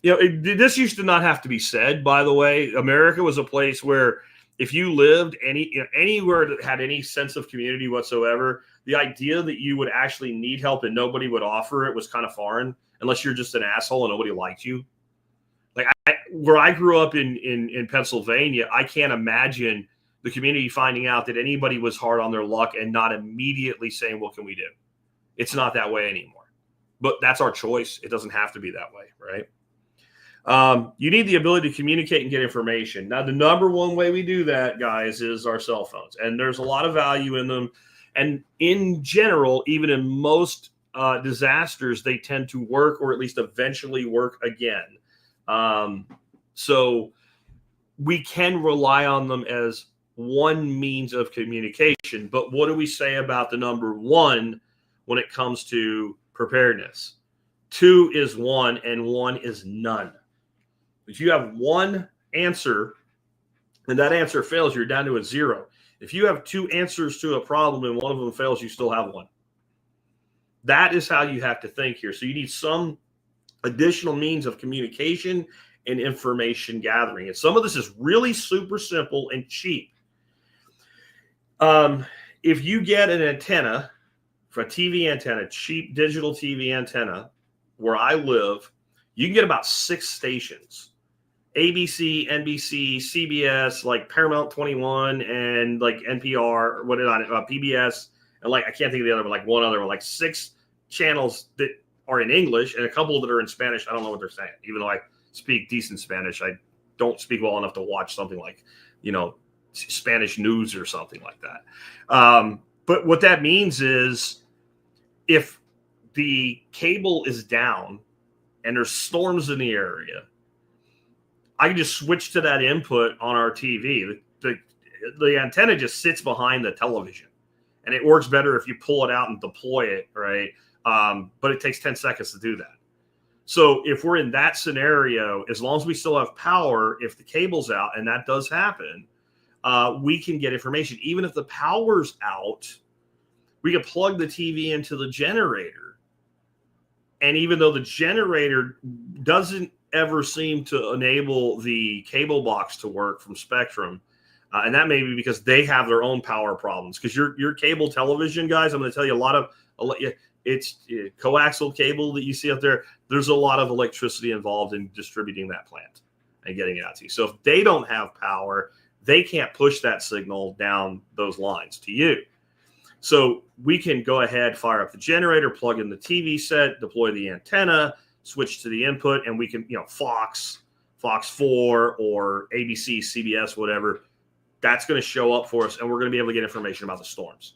This used to not have to be said, by the way. America was a place where if you lived anywhere that had any sense of community whatsoever, the idea that you would actually need help and nobody would offer it was kind of foreign, unless you're just an asshole and nobody liked you. Like, where I grew up in Pennsylvania, I can't imagine the community finding out that anybody was hard on their luck and not immediately saying, what can we do? It's not that way anymore. But that's our choice. It doesn't have to be that way, right? You need the ability to communicate and get information. Now, the number one way we do that, guys, is our cell phones. And there's a lot of value in them. And in general, even in most disasters, they tend to work, or at least eventually work again. So we can rely on them as one means of communication. But what do we say about the number one when it comes to preparedness? 2 is 1 and 1 is none. If you have one answer and that answer fails, you're down to a 0. If you have 2 answers to a problem and one of them fails, you still have 1. That is how you have to think here. So you need some additional means of communication and information gathering. And some of this is really super simple and cheap. If you get an antenna, for a TV antenna, cheap digital TV antenna, where I live, you can get about 6 stations. ABC, NBC, CBS, like Paramount 21, and like NPR, or what is on it, PBS, and like, I can't think of the other one, like one other one, like 6 channels that are in English and a couple that are in Spanish. I don't know what they're saying. Even though I speak decent Spanish, I don't speak well enough to watch something like, Spanish news or something like that. But what that means is, if the cable is down and there's storms in the area, I can just switch to that input on our TV. The antenna just sits behind the television, and it works better if you pull it out and deploy it, right? But it takes 10 seconds to do that. So if we're in that scenario, as long as we still have power, if the cable's out, and that does happen, we can get information. Even if the power's out, we can plug the TV into the generator. And even though the generator doesn't ever seem to enable the cable box to work from Spectrum, and that may be because they have their own power problems. Because your cable television, guys, I'm going to tell you it's coaxial cable that you see out there. There's a lot of electricity involved in distributing that plant and getting it out to you. So if they don't have power, they can't push that signal down those lines to you. So we can go ahead, fire up the generator, plug in the TV set, deploy the antenna, switch to the input, and we can, Fox 4 or ABC, CBS, whatever, that's going to show up for us, and we're going to be able to get information about the storms.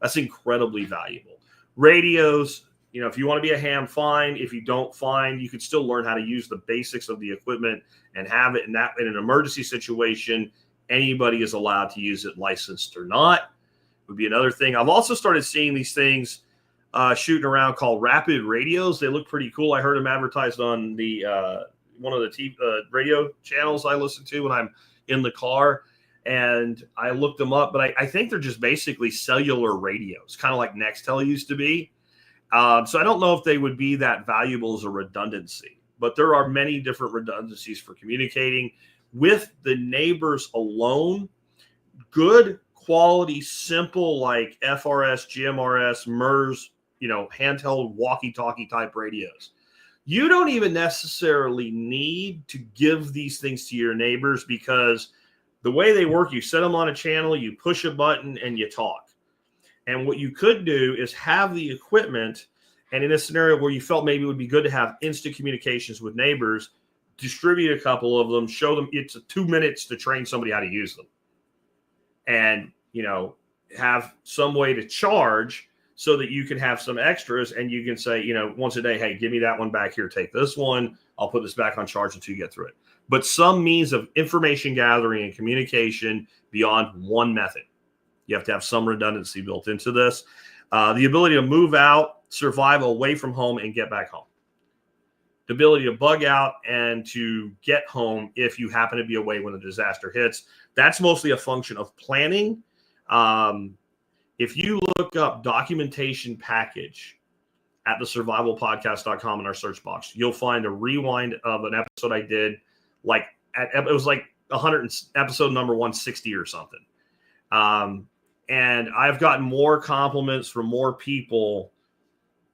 That's incredibly valuable. Radios, if you want to be a ham, fine. If you don't, fine. You can still learn how to use the basics of the equipment and have it in an emergency situation. Anybody is allowed to use it, licensed or not. Would be another thing. I've also started seeing these things shooting around called rapid radios. They look pretty cool. I heard them advertised on the one of the radio channels I listen to when I'm in the car, and I looked them up. But I think they're just basically cellular radios, kind of like Nextel used to be. So I don't know if they would be that valuable as a redundancy, but there are many different redundancies for communicating with the neighbors alone. Good quality, simple, like FRS, GMRS, MERS, handheld walkie-talkie type radios. You don't even necessarily need to give these things to your neighbors, because the way they work, you set them on a channel, you push a button, and you talk. And what you could do is have the equipment, and in a scenario where you felt maybe it would be good to have instant communications with neighbors, distribute a couple of them, show them it's 2 minutes to train somebody how to use them. And, have some way to charge so that you can have some extras, and you can say, once a day, hey, give me that one back here. Take this one. I'll put this back on charge until you get through it. But some means of information gathering and communication beyond one method. You have to have some redundancy built into this. The ability to move out, survive away from home, and get back home. The ability to bug out and to get home if you happen to be away when the disaster hits. That's mostly a function of planning. If you look up documentation package at the survivalpodcast.com in our search box, you'll find a rewind of an episode I did. It was like episode number 160 or something. And I've gotten more compliments from more people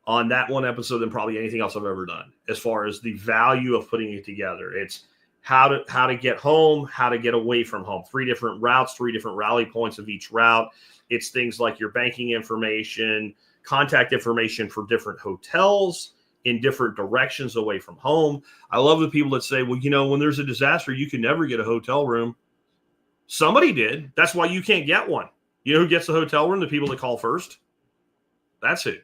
on that one episode than probably anything else I've ever done, as far as the value of putting it together. It's how to get home, how to get away from home. 3 different routes, 3 different rally points of each route. It's things like your banking information, contact information for different hotels in different directions away from home. I love the people that say, well, when there's a disaster, you can never get a hotel room. Somebody did. That's why you can't get one. You know who gets the hotel room? The people that call first. That's who.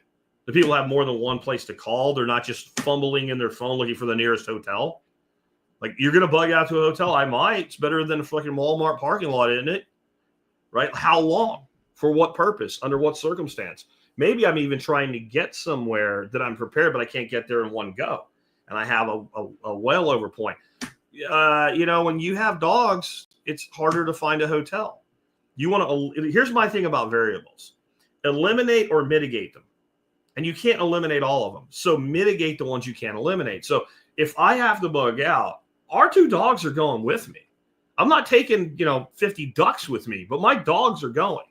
The people have more than one place to call. They're not just fumbling in their phone looking for the nearest hotel. Like, you're going to bug out to a hotel? I might. It's better than a fucking Walmart parking lot, isn't it? Right? How long? For what purpose? Under what circumstance? Maybe I'm even trying to get somewhere that I'm prepared, but I can't get there in one go. And I have a well over point. When you have dogs, it's harder to find a hotel. Here's my thing about variables. Eliminate or mitigate them. And you can't eliminate all of them. So mitigate the ones you can't eliminate. So if I have to bug out, our 2 dogs are going with me. I'm not taking, 50 ducks with me, but my dogs are going.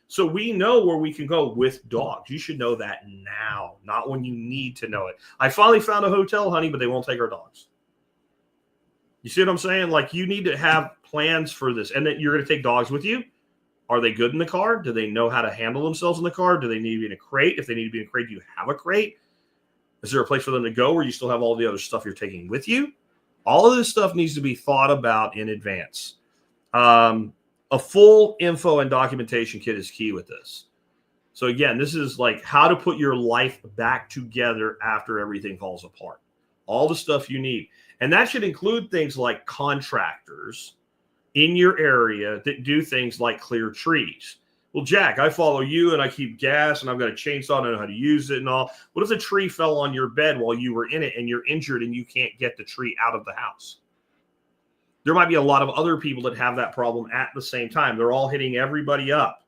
So we know where we can go with dogs. You should know that now, not when you need to know it. I finally found a hotel, honey, but they won't take our dogs. You see what I'm saying? Like, you need to have plans for this. And that you're going to take dogs with you. Are they good in the car? Do they know how to handle themselves in the car? Do they need to be in a crate? If they need to be in a crate, do you have a crate? Is there a place for them to go where you still have all the other stuff you're taking with you? All of this stuff needs to be thought about in advance. A full info and documentation kit is key with this. So again, this is like how to put your life back together after everything falls apart. All the stuff you need. And that should include things like contractors in your area that do things like clear trees. Well, Jack, I follow you and I keep gas and I've got a chainsaw and I know how to use it and all. What if the tree fell on your bed while you were in it and you're injured and you can't get the tree out of the house? There might be a lot of other people that have that problem at the same time. They're all hitting everybody up.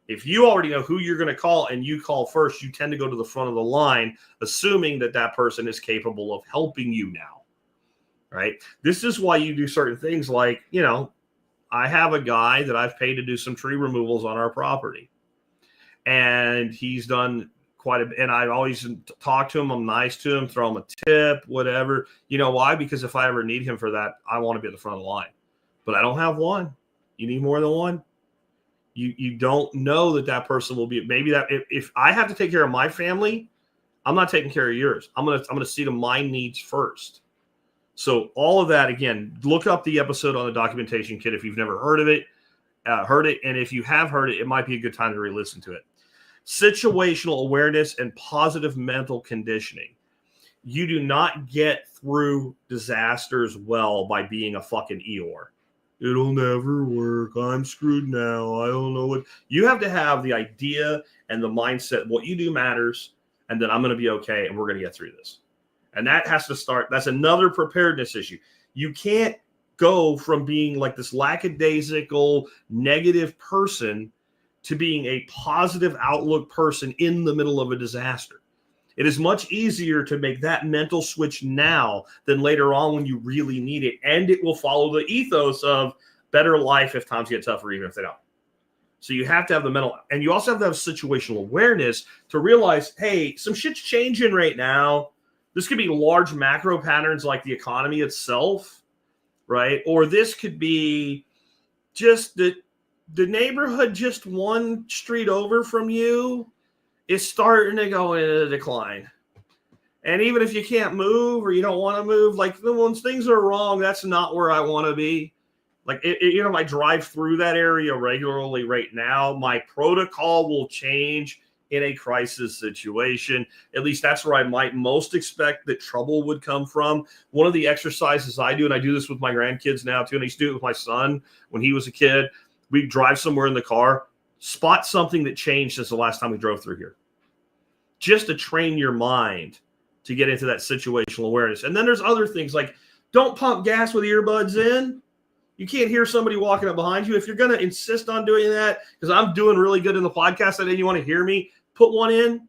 If you already know who you're going to call and you call first, you tend to go to the front of the line, assuming that that person is capable of helping you now, right? This is why you do certain things like, I have a guy that I've paid to do some tree removals on our property. And he's done quite a bit. And I always talk to him. I'm nice to him, throw him a tip, whatever. You know why? Because if I ever need him for that, I want to be at the front of the line. But I don't have one. You need more than one. You don't know that person will be. Maybe that if I have to take care of my family, I'm not taking care of yours. I'm gonna see to my needs first. So all of that, again, look up the episode on the documentation kit if you've never heard it. And if you have heard it, it might be a good time to re-listen to it. Situational awareness and positive mental conditioning. You do not get through disasters well by being a fucking Eeyore. It'll never work. I'm screwed now. I don't know what. You have to have the idea and the mindset. What you do matters. And then I'm going to be okay. And we're going to get through this. And that has to start. That's another preparedness issue. You can't go from being like this lackadaisical, negative person to being a positive outlook person in the middle of a disaster. It is much easier to make that mental switch now than later on when you really need it. And it will follow the ethos of better life if times get tougher, even if they don't. So you have to have the mental, and you also have to have situational awareness to realize, hey, some shit's changing right now. This could be large macro patterns like the economy itself, right? Or this could be just the neighborhood just one street over from you is starting to go into decline. And even if you can't move or you don't want to move, like when things are wrong, that's not where I want to be. Like, I drive through that area regularly right now. My protocol will change in a crisis situation. At least that's where I might most expect that trouble would come from. One of the exercises I do, and I do this with my grandkids now too, and I used to do it with my son when he was a kid. We drive somewhere in the car, spot something that changed since the last time we drove through here. Just to train your mind to get into that situational awareness. And then there's other things like don't pump gas with earbuds in. You can't hear somebody walking up behind you. If you're going to insist on doing that, because I'm doing really good in the podcast and you want to hear me, put one in,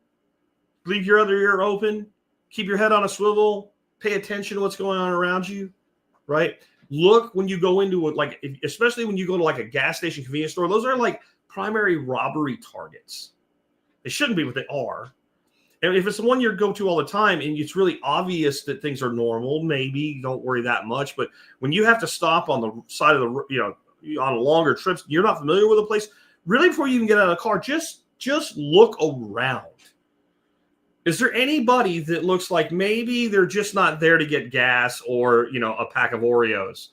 leave your other ear open, keep your head on a swivel, pay attention to what's going on around you, right? Look when you go into it, like, especially when you go to like a gas station, convenience store, those are like primary robbery targets. They shouldn't be, but they are. And if it's the one you go to all the time and it's really obvious that things are normal, maybe don't worry that much. But when you have to stop on the side of the, on longer trips, you're not familiar with the place, really before you even get out of the car, just look around. Is there anybody that looks like maybe they're just not there to get gas or, a pack of Oreos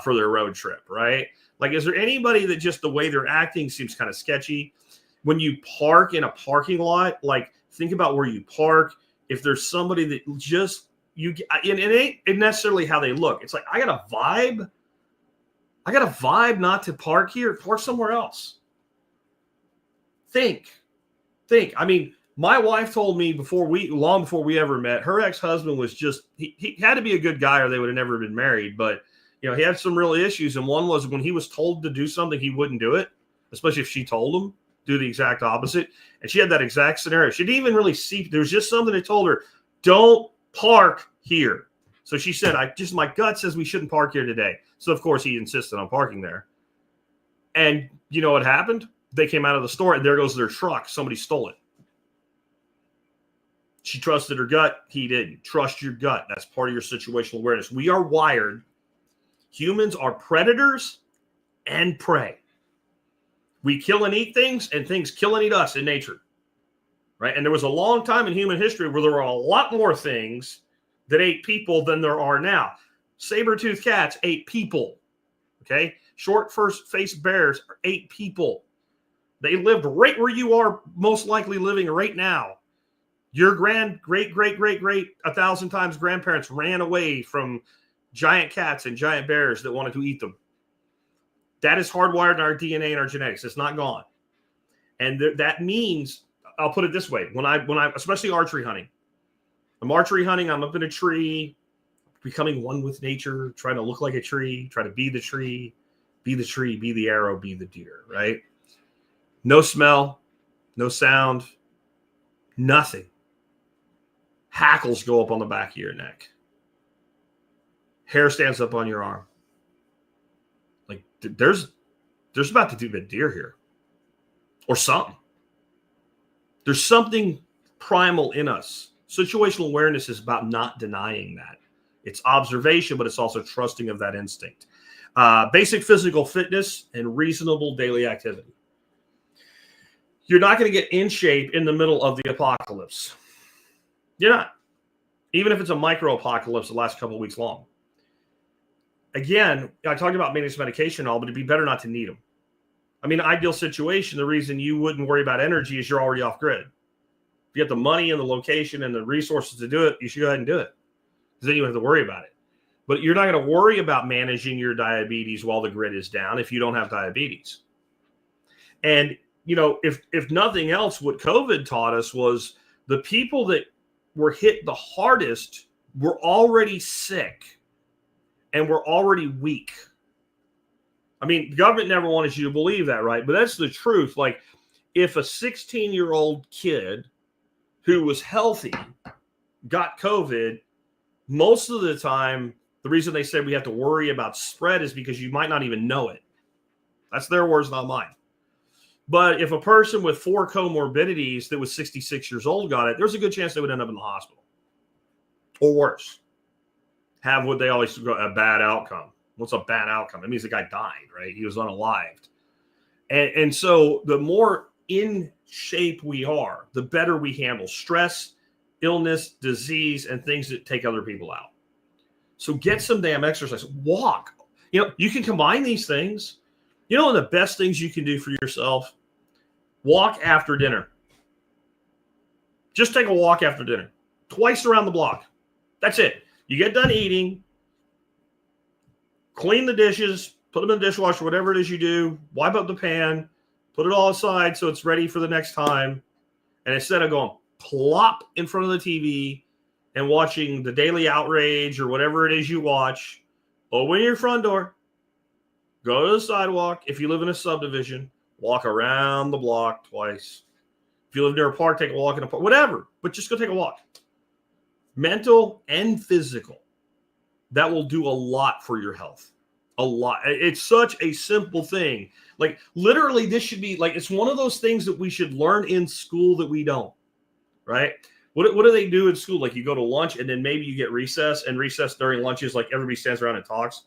for their road trip, right? Like, is there anybody that just the way they're acting seems kind of sketchy? When you park in a parking lot, like, think about where you park. If there's somebody that just and it ain't necessarily how they look. It's like, I got a vibe not to park here. Park somewhere else. Think. I mean, my wife told me long before we ever met, her ex-husband was just, he had to be a good guy or they would have never been married. But, he had some real issues. And one was when he was told to do something, he wouldn't do it, especially if she told him. Do the exact opposite. And she had that exact scenario. She didn't even really see. There was just something that told her, don't park here. So she said, my gut says we shouldn't park here today. So, of course, he insisted on parking there. And you know what happened? They came out of the store and there goes their truck. Somebody stole it. She trusted her gut. He didn't. Trust your gut. That's part of your situational awareness. We are wired. Humans are predators and prey. We kill and eat things, and things kill and eat us in nature, right? And there was a long time in human history where there were a lot more things that ate people than there are now. Saber-toothed cats ate people, okay? Short-faced bears ate people. They lived right where you are most likely living right now. Your great 1,000 times grandparents ran away from giant cats and giant bears that wanted to eat them. That is hardwired in our DNA and our genetics. It's not gone. And that means, I'll put it this way, when I especially archery hunting. I'm archery hunting, I'm up in a tree, becoming one with nature, trying to look like a tree, try to be the tree, be the arrow, be the deer, right? No smell, no sound, nothing. Hackles go up on the back of your neck. Hair stands up on your arm. Like, there's about to be a deer here or something. There's something primal in us. Situational awareness is about not denying that. It's observation, but it's also trusting of that instinct. Basic physical fitness and reasonable daily activity. You're not going to get in shape in the middle of the apocalypse. You're not. Even if it's a micro apocalypse the last couple of weeks long. Again, I talked about maintenance medication and all, but it'd be better not to need them. I mean, ideal situation, the reason you wouldn't worry about energy is you're already off grid. If you have the money and the location and the resources to do it, you should go ahead and do it. Because then you don't have to worry about it. But you're not going to worry about managing your diabetes while the grid is down if you don't have diabetes. And, if nothing else, what COVID taught us was the people that were hit the hardest were already sick and were already weak. I mean, the government never wanted you to believe that, right? But that's the truth. Like, if a 16-year-old kid who was healthy got COVID, most of the time, the reason they said we have to worry about spread is because you might not even know it. That's their words, not mine. But if a person with 4 comorbidities that was 66 years old got it, there's a good chance they would end up in the hospital. Or worse. Have what they always call a bad outcome. What's a bad outcome? It means the guy died, right? He was unalived. And so the more in shape we are, the better we handle stress, illness, disease, and things that take other people out. So get some damn exercise. Walk. You can combine these things. One of the best things you can do for yourself, walk after dinner. Just take a walk after dinner. Twice around the block. That's it. You get done eating, clean the dishes, put them in the dishwasher, whatever it is you do, wipe up the pan, put it all aside so it's ready for the next time. And instead of going plop in front of the TV and watching the Daily Outrage or whatever it is you watch, open your front door, go to the sidewalk. If you live in a subdivision, walk around the block twice. If you live near a park, take a walk in a park, whatever, but just go take a walk. Mental and physical. That will do a lot for your health. A lot. It's such a simple thing. Like, literally, this should be like, it's one of those things that we should learn in school that we don't, right? What do they do in school? Like you go to lunch and then maybe you get recess, and recess during lunch is like everybody stands around and talks.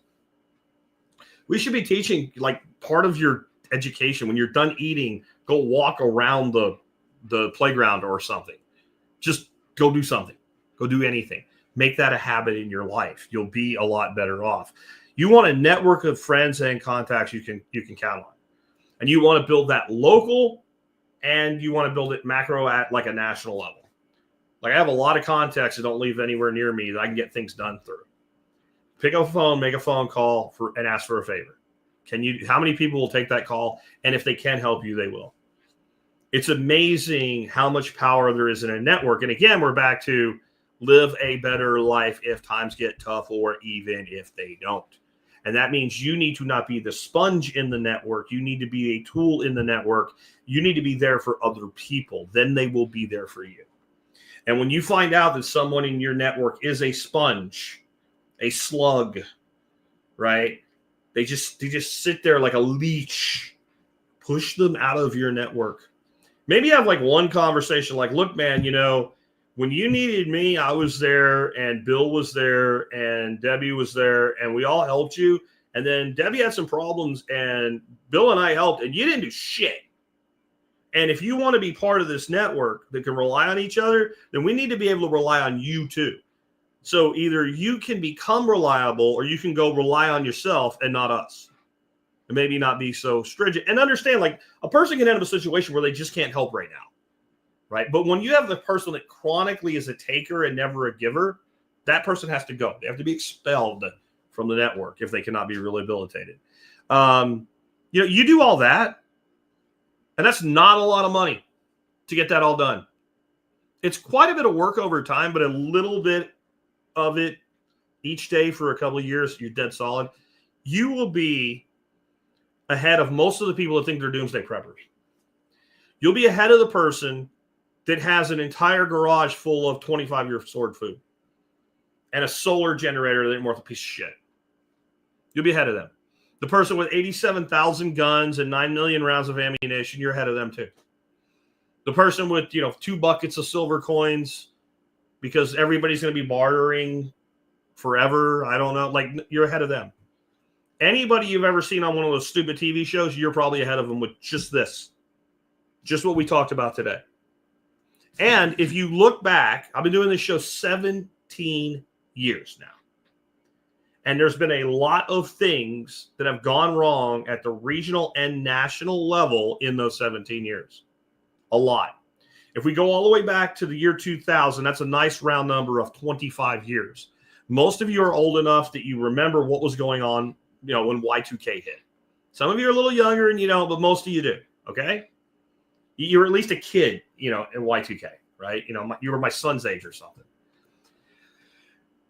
We should be teaching, like, part of your education, when you're done eating, go walk around the playground or something. Just go do something. Go do anything. Make that a habit in your life. You'll be a lot better off. You want a network of friends and contacts you can count on. And you want to build that local, and you want to build it macro at like a national level. Like, I have a lot of contacts that don't live anywhere near me that I can get things done through. Pick up a phone, make a phone call and ask for a favor. How many people will take that call? And if they can help you, they will. It's amazing how much power there is in a network. And again, we're back to live a better life if times get tough, or even if they don't. And that means you need to not be the sponge in the network. You need to be a tool in the network. You need to be there for other people. Then they will be there for you. And when you find out that someone in your network is a sponge, a slug, right? They just sit there like a leech. Push them out of your network. Maybe have like one conversation like, look, man, when you needed me, I was there, and Bill was there, and Debbie was there, and we all helped you. And then Debbie had some problems, and Bill and I helped, and you didn't do shit. And if you want to be part of this network that can rely on each other, then we need to be able to rely on you too. So either you can become reliable, or you can go rely on yourself and not us. And maybe not be so stringent. And understand, like, a person can end up in a situation where they just can't help right now. Right? But when you have the person that chronically is a taker and never a giver, that person has to go. They have to be expelled from the network if they cannot be rehabilitated. You do all that, and that's not a lot of money to get that all done. It's quite a bit of work over time, but a little bit of it each day for a couple of years, you're dead solid. You will be ahead of most of the people that think they're doomsday preppers. You'll be ahead of the person that has an entire garage full of 25-year stored food and a solar generator that ain't worth a piece of shit. You'll be ahead of them. The person with 87,000 guns and 9 million rounds of ammunition, you're ahead of them too. The person with, 2 buckets of silver coins because everybody's going to be bartering forever. I don't know. Like, you're ahead of them. Anybody you've ever seen on one of those stupid TV shows, you're probably ahead of them with just this. Just what we talked about today. And if you look back, I've been doing this show 17 years now. And there's been a lot of things that have gone wrong at the regional and national level in those 17 years. A lot. If we go all the way back to the year 2000, that's a nice round number of 25 years. Most of you are old enough that you remember what was going on, when Y2K hit. Some of you are a little younger and but most of you do, okay? You're at least a kid, in Y2K, right? You were my son's age or something.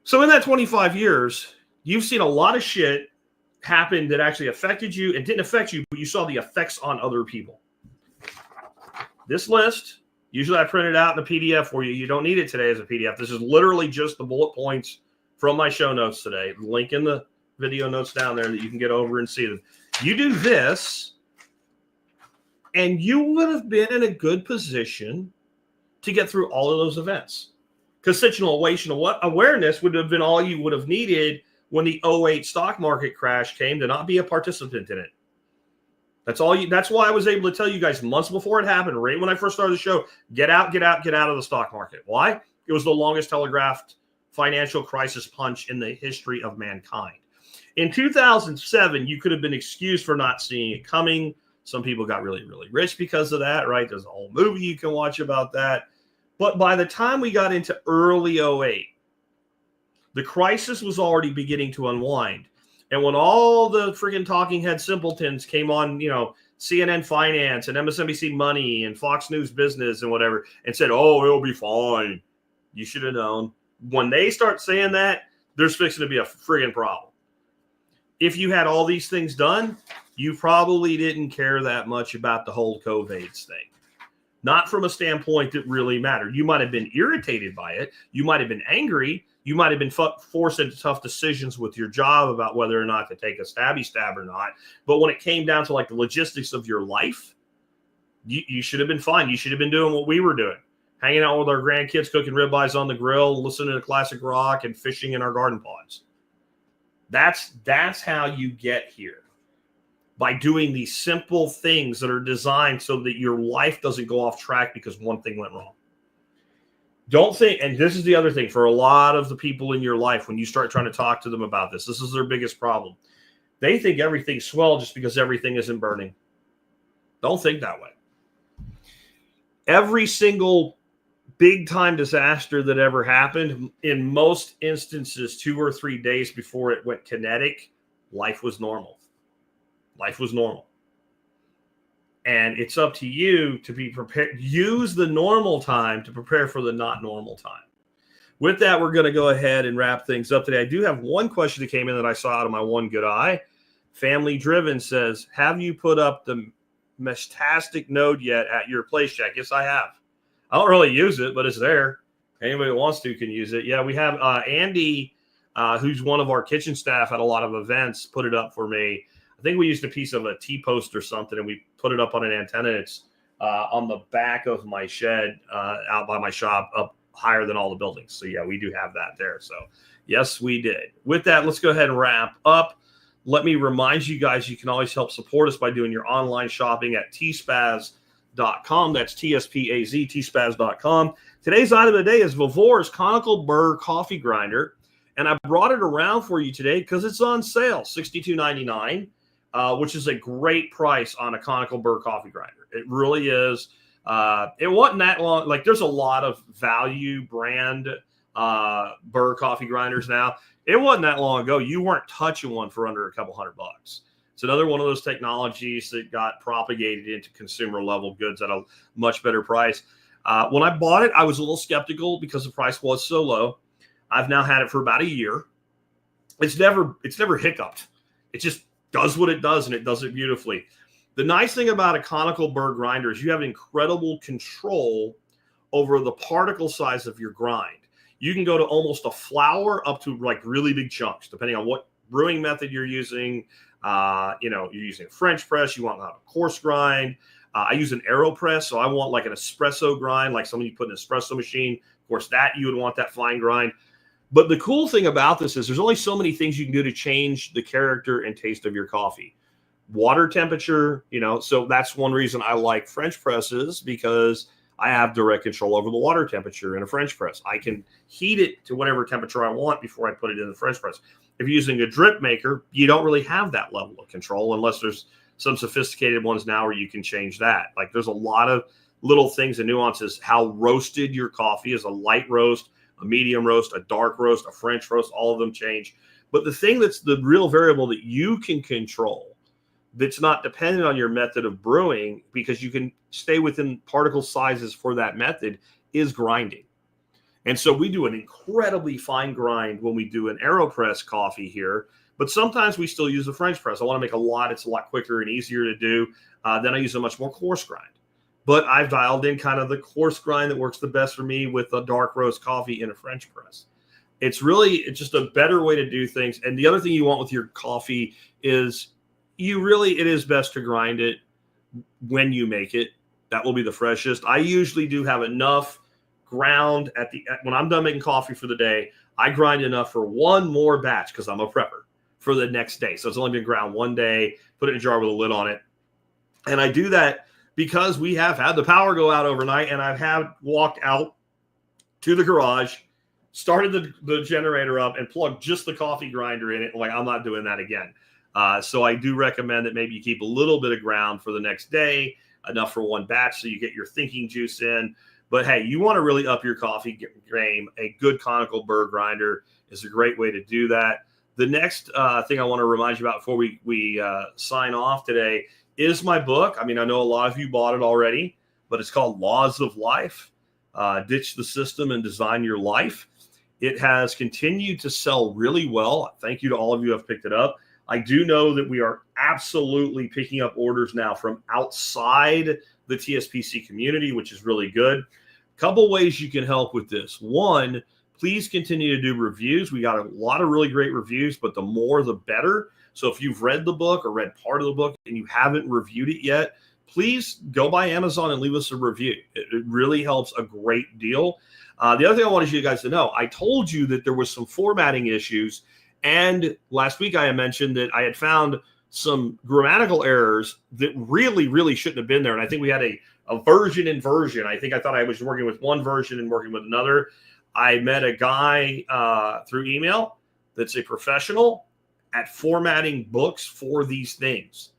So in that 25 years, you've seen a lot of shit happen that actually affected you and didn't affect you, but you saw the effects on other people. This list, usually I print it out in a PDF for you. You don't need it today as a PDF. This is literally just the bullet points from my show notes today. Link in the video notes down there that you can get over and see them. You do this, and you would have been in a good position to get through all of those events. Because situational awareness would have been all you would have needed when the 2008 stock market crash came to not be a participant in it. That's why I was able to tell you guys months before it happened, right when I first started the show, get out of the stock market. Why? It was the longest telegraphed financial crisis punch in the history of mankind. In 2007, you could have been excused for not seeing it coming. Some people got really, really rich because of that, right? There's a whole movie you can watch about that. But by the time we got into early 2008, the crisis was already beginning to unwind. And when all the freaking talking head simpletons came on, CNN Finance and MSNBC Money and Fox News Business and whatever, and said, oh, it'll be fine. You should have known. When they start saying that, there's fixing to be a friggin' problem. If you had all these things done, you probably didn't care that much about the whole COVID thing. Not from a standpoint that really mattered. You might have been irritated by it. You might have been angry. You might have been forced into tough decisions with your job about whether or not to take a stabby stab or not. But when it came down to like the logistics of your life, you should have been fine. You should have been doing what we were doing. hanging out with our grandkids, cooking ribeyes on the grill, listening to classic rock, and fishing in our garden ponds. That's how you get here, by doing these simple things that are designed so that your life doesn't go off track because one thing went wrong. Don't think, and this is the other thing for a lot of the people in your life, when you start trying to talk to them about this is their biggest problem. They think everything's swell just because everything isn't burning. Don't think that way. Every single big time disaster that ever happened, in most instances, 2 or 3 days before it went kinetic, life was normal. Life was normal. And it's up to you to be prepared. Use the normal time to prepare for the not normal time. With that, we're going to go ahead and wrap things up today. I do have one question that came in that I saw out of my one good eye. Family Driven says, have you put up the Meshtastic node yet at your place, Jack? Yes, I have. I don't really use it, but it's there. Anybody that wants to can use it. Yeah, we have Andy, who's one of our kitchen staff at a lot of events, put it up for me. I think we used a piece of a T-post or something, and we put it up on an antenna. It's on the back of my shed out by my shop, up higher than all the buildings. So, yeah, we do have that there. So, yes, we did. With that, let's go ahead and wrap up. Let me remind you guys, you can always help support us by doing your online shopping at tspaz.com. That's T-S-P-A-Z, tspaz.com. Today's item of the day is Vavor's Conical Burr Coffee Grinder, and I brought it around for you today because it's on sale, $62.99. Which is a great price on a conical burr coffee grinder. It really is. It wasn't that long. Like, there's a lot of value brand burr coffee grinders now. It wasn't that long ago. You weren't touching one for under a couple $100. It's another one of those technologies that got propagated into consumer level goods at a much better price. When I bought it, I was a little skeptical because the price was so low. I've now had it for about a year. It's never hiccuped. It just does what it does, and it does it beautifully. The nice thing about a conical burr grinder is you have incredible control over the particle size of your grind. You can go to almost a flour up to like really big chunks, depending on what brewing method you're using. You're using a French press, you want to have a coarse grind. I use an AeroPress, so I want like an espresso grind, like something you put in an espresso machine. Of course, that you would want that fine grind. But the cool thing about this is there's only so many things you can do to change the character and taste of your coffee. Water temperature, so that's one reason I like French presses, because I have direct control over the water temperature in a French press. I can heat it to whatever temperature I want before I put it in the French press. If you're using a drip maker, you don't really have that level of control unless there's some sophisticated ones now where you can change that. Like, there's a lot of little things and nuances. How roasted your coffee is, a light roast, a medium roast, a dark roast, a French roast, all of them change. But the thing that's the real variable that you can control, that's not dependent on your method of brewing, because you can stay within particle sizes for that method, is grinding. And so we do an incredibly fine grind when we do an AeroPress coffee here, but sometimes we still use a French press. I want to make a lot. It's a lot quicker and easier to do. Then I use a much more coarse grind. But I've dialed in kind of the coarse grind that works the best for me with a dark roast coffee in a French press. It's just a better way to do things. And the other thing you want with your coffee is it is best to grind it when you make it. That will be the freshest. I usually do have enough ground when I'm done making coffee for the day. I grind enough for one more batch, because I'm a prepper, for the next day. So it's only been ground one day, put it in a jar with a lid on it. And I do that because we have had the power go out overnight, and I've had walked out to the garage, started the generator up, and plugged just the coffee grinder in it. Like, I'm not doing that again. So I do recommend that maybe you keep a little bit of ground for the next day, enough for one batch so you get your thinking juice in. But, hey, you want to really up your coffee game, a good conical burr grinder is a great way to do that. The next thing I want to remind you about before we sign off today is my book. I mean, I know a lot of you bought it already, but it's called Laws of Life, Ditch the System and Design Your Life. It has continued to sell really well. Thank you to all of you who have picked it up. I do know that we are absolutely picking up orders now from outside the TSPC community, which is really good. A couple ways you can help with this. One, please continue to do reviews. We got a lot of really great reviews, but the more the better. So if you've read the book or read part of the book and you haven't reviewed it yet, please go by Amazon and leave us a review. It really helps a great deal. The other thing I wanted you guys to know, I told you that there was some formatting issues. And last week I had mentioned that I had found some grammatical errors that really, really shouldn't have been there. And I think we had a version inversion. I thought I was working with one version and working with another. I met a guy through email that's a professional at formatting books for these things.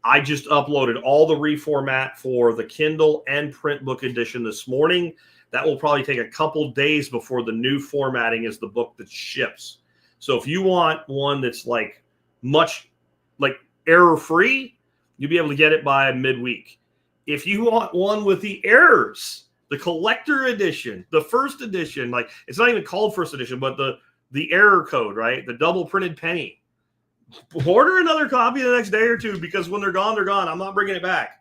I just uploaded all the reformat for the Kindle and print book edition this morning. That will probably take a couple days before the new formatting is the book that ships. So if you want one that's like much like error-free, you'll be able to get it by midweek. If you want one with the errors, the collector edition, the first edition, like it's not even called first edition, but the error code, right? The double printed penny. Order another copy the next day or two, because when they're gone, they're gone. I'm not bringing it back.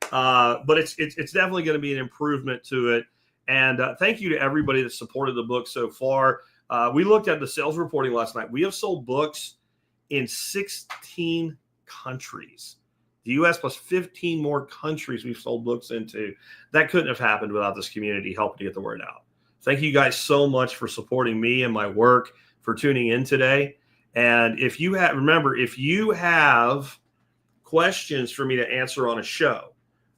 But it's definitely going to be an improvement to it. And thank you to everybody that supported the book so far. We looked at the sales reporting last night. We have sold books in 16 countries. The U.S. plus 15 more countries we've sold books into. That couldn't have happened without this community helping to get the word out. Thank you guys so much for supporting me and my work, for tuning in today. And if you have questions for me to answer on a show,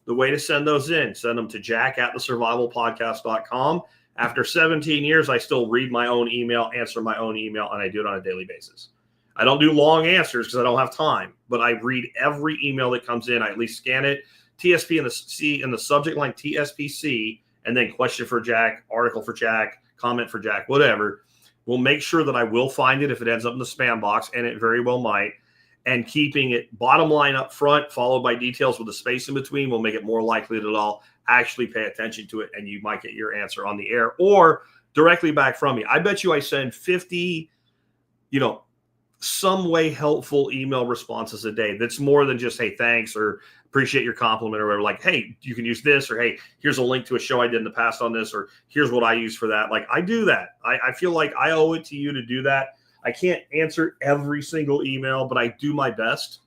the way to send those in, send them to jack@thesurvivalpodcast.com. After 17 years, I still read my own email, answer my own email, and I do it on a daily basis. I don't do long answers because I don't have time, but I read every email that comes in. I at least scan it, TSP in the subject line, TSPC, and then question for Jack, article for Jack, comment for Jack, whatever. We'll make sure that I will find it if it ends up in the spam box, and it very well might. And keeping it bottom line up front, followed by details with a space in between, will make it more likely that I'll actually pay attention to it, and you might get your answer on the air or directly back from me. I bet you I send 50, some way helpful email responses a day. That's more than just, hey, thanks, or appreciate your compliment, or whatever. Like, hey, you can use this, or hey, here's a link to a show I did in the past on this, or here's what I use for that. Like, I do that. I feel like I owe it to you to do that. I can't answer every single email, but I do my best.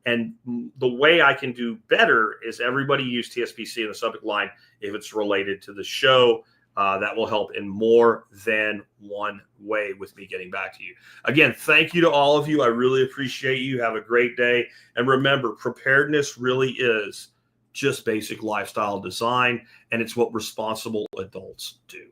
And the way I can do better is everybody use TSPC in the subject line if it's related to the show. That will help in more than one way with me getting back to you. Again, thank you to all of you. I really appreciate you. Have a great day. And remember, preparedness really is just basic lifestyle design, and it's what responsible adults do.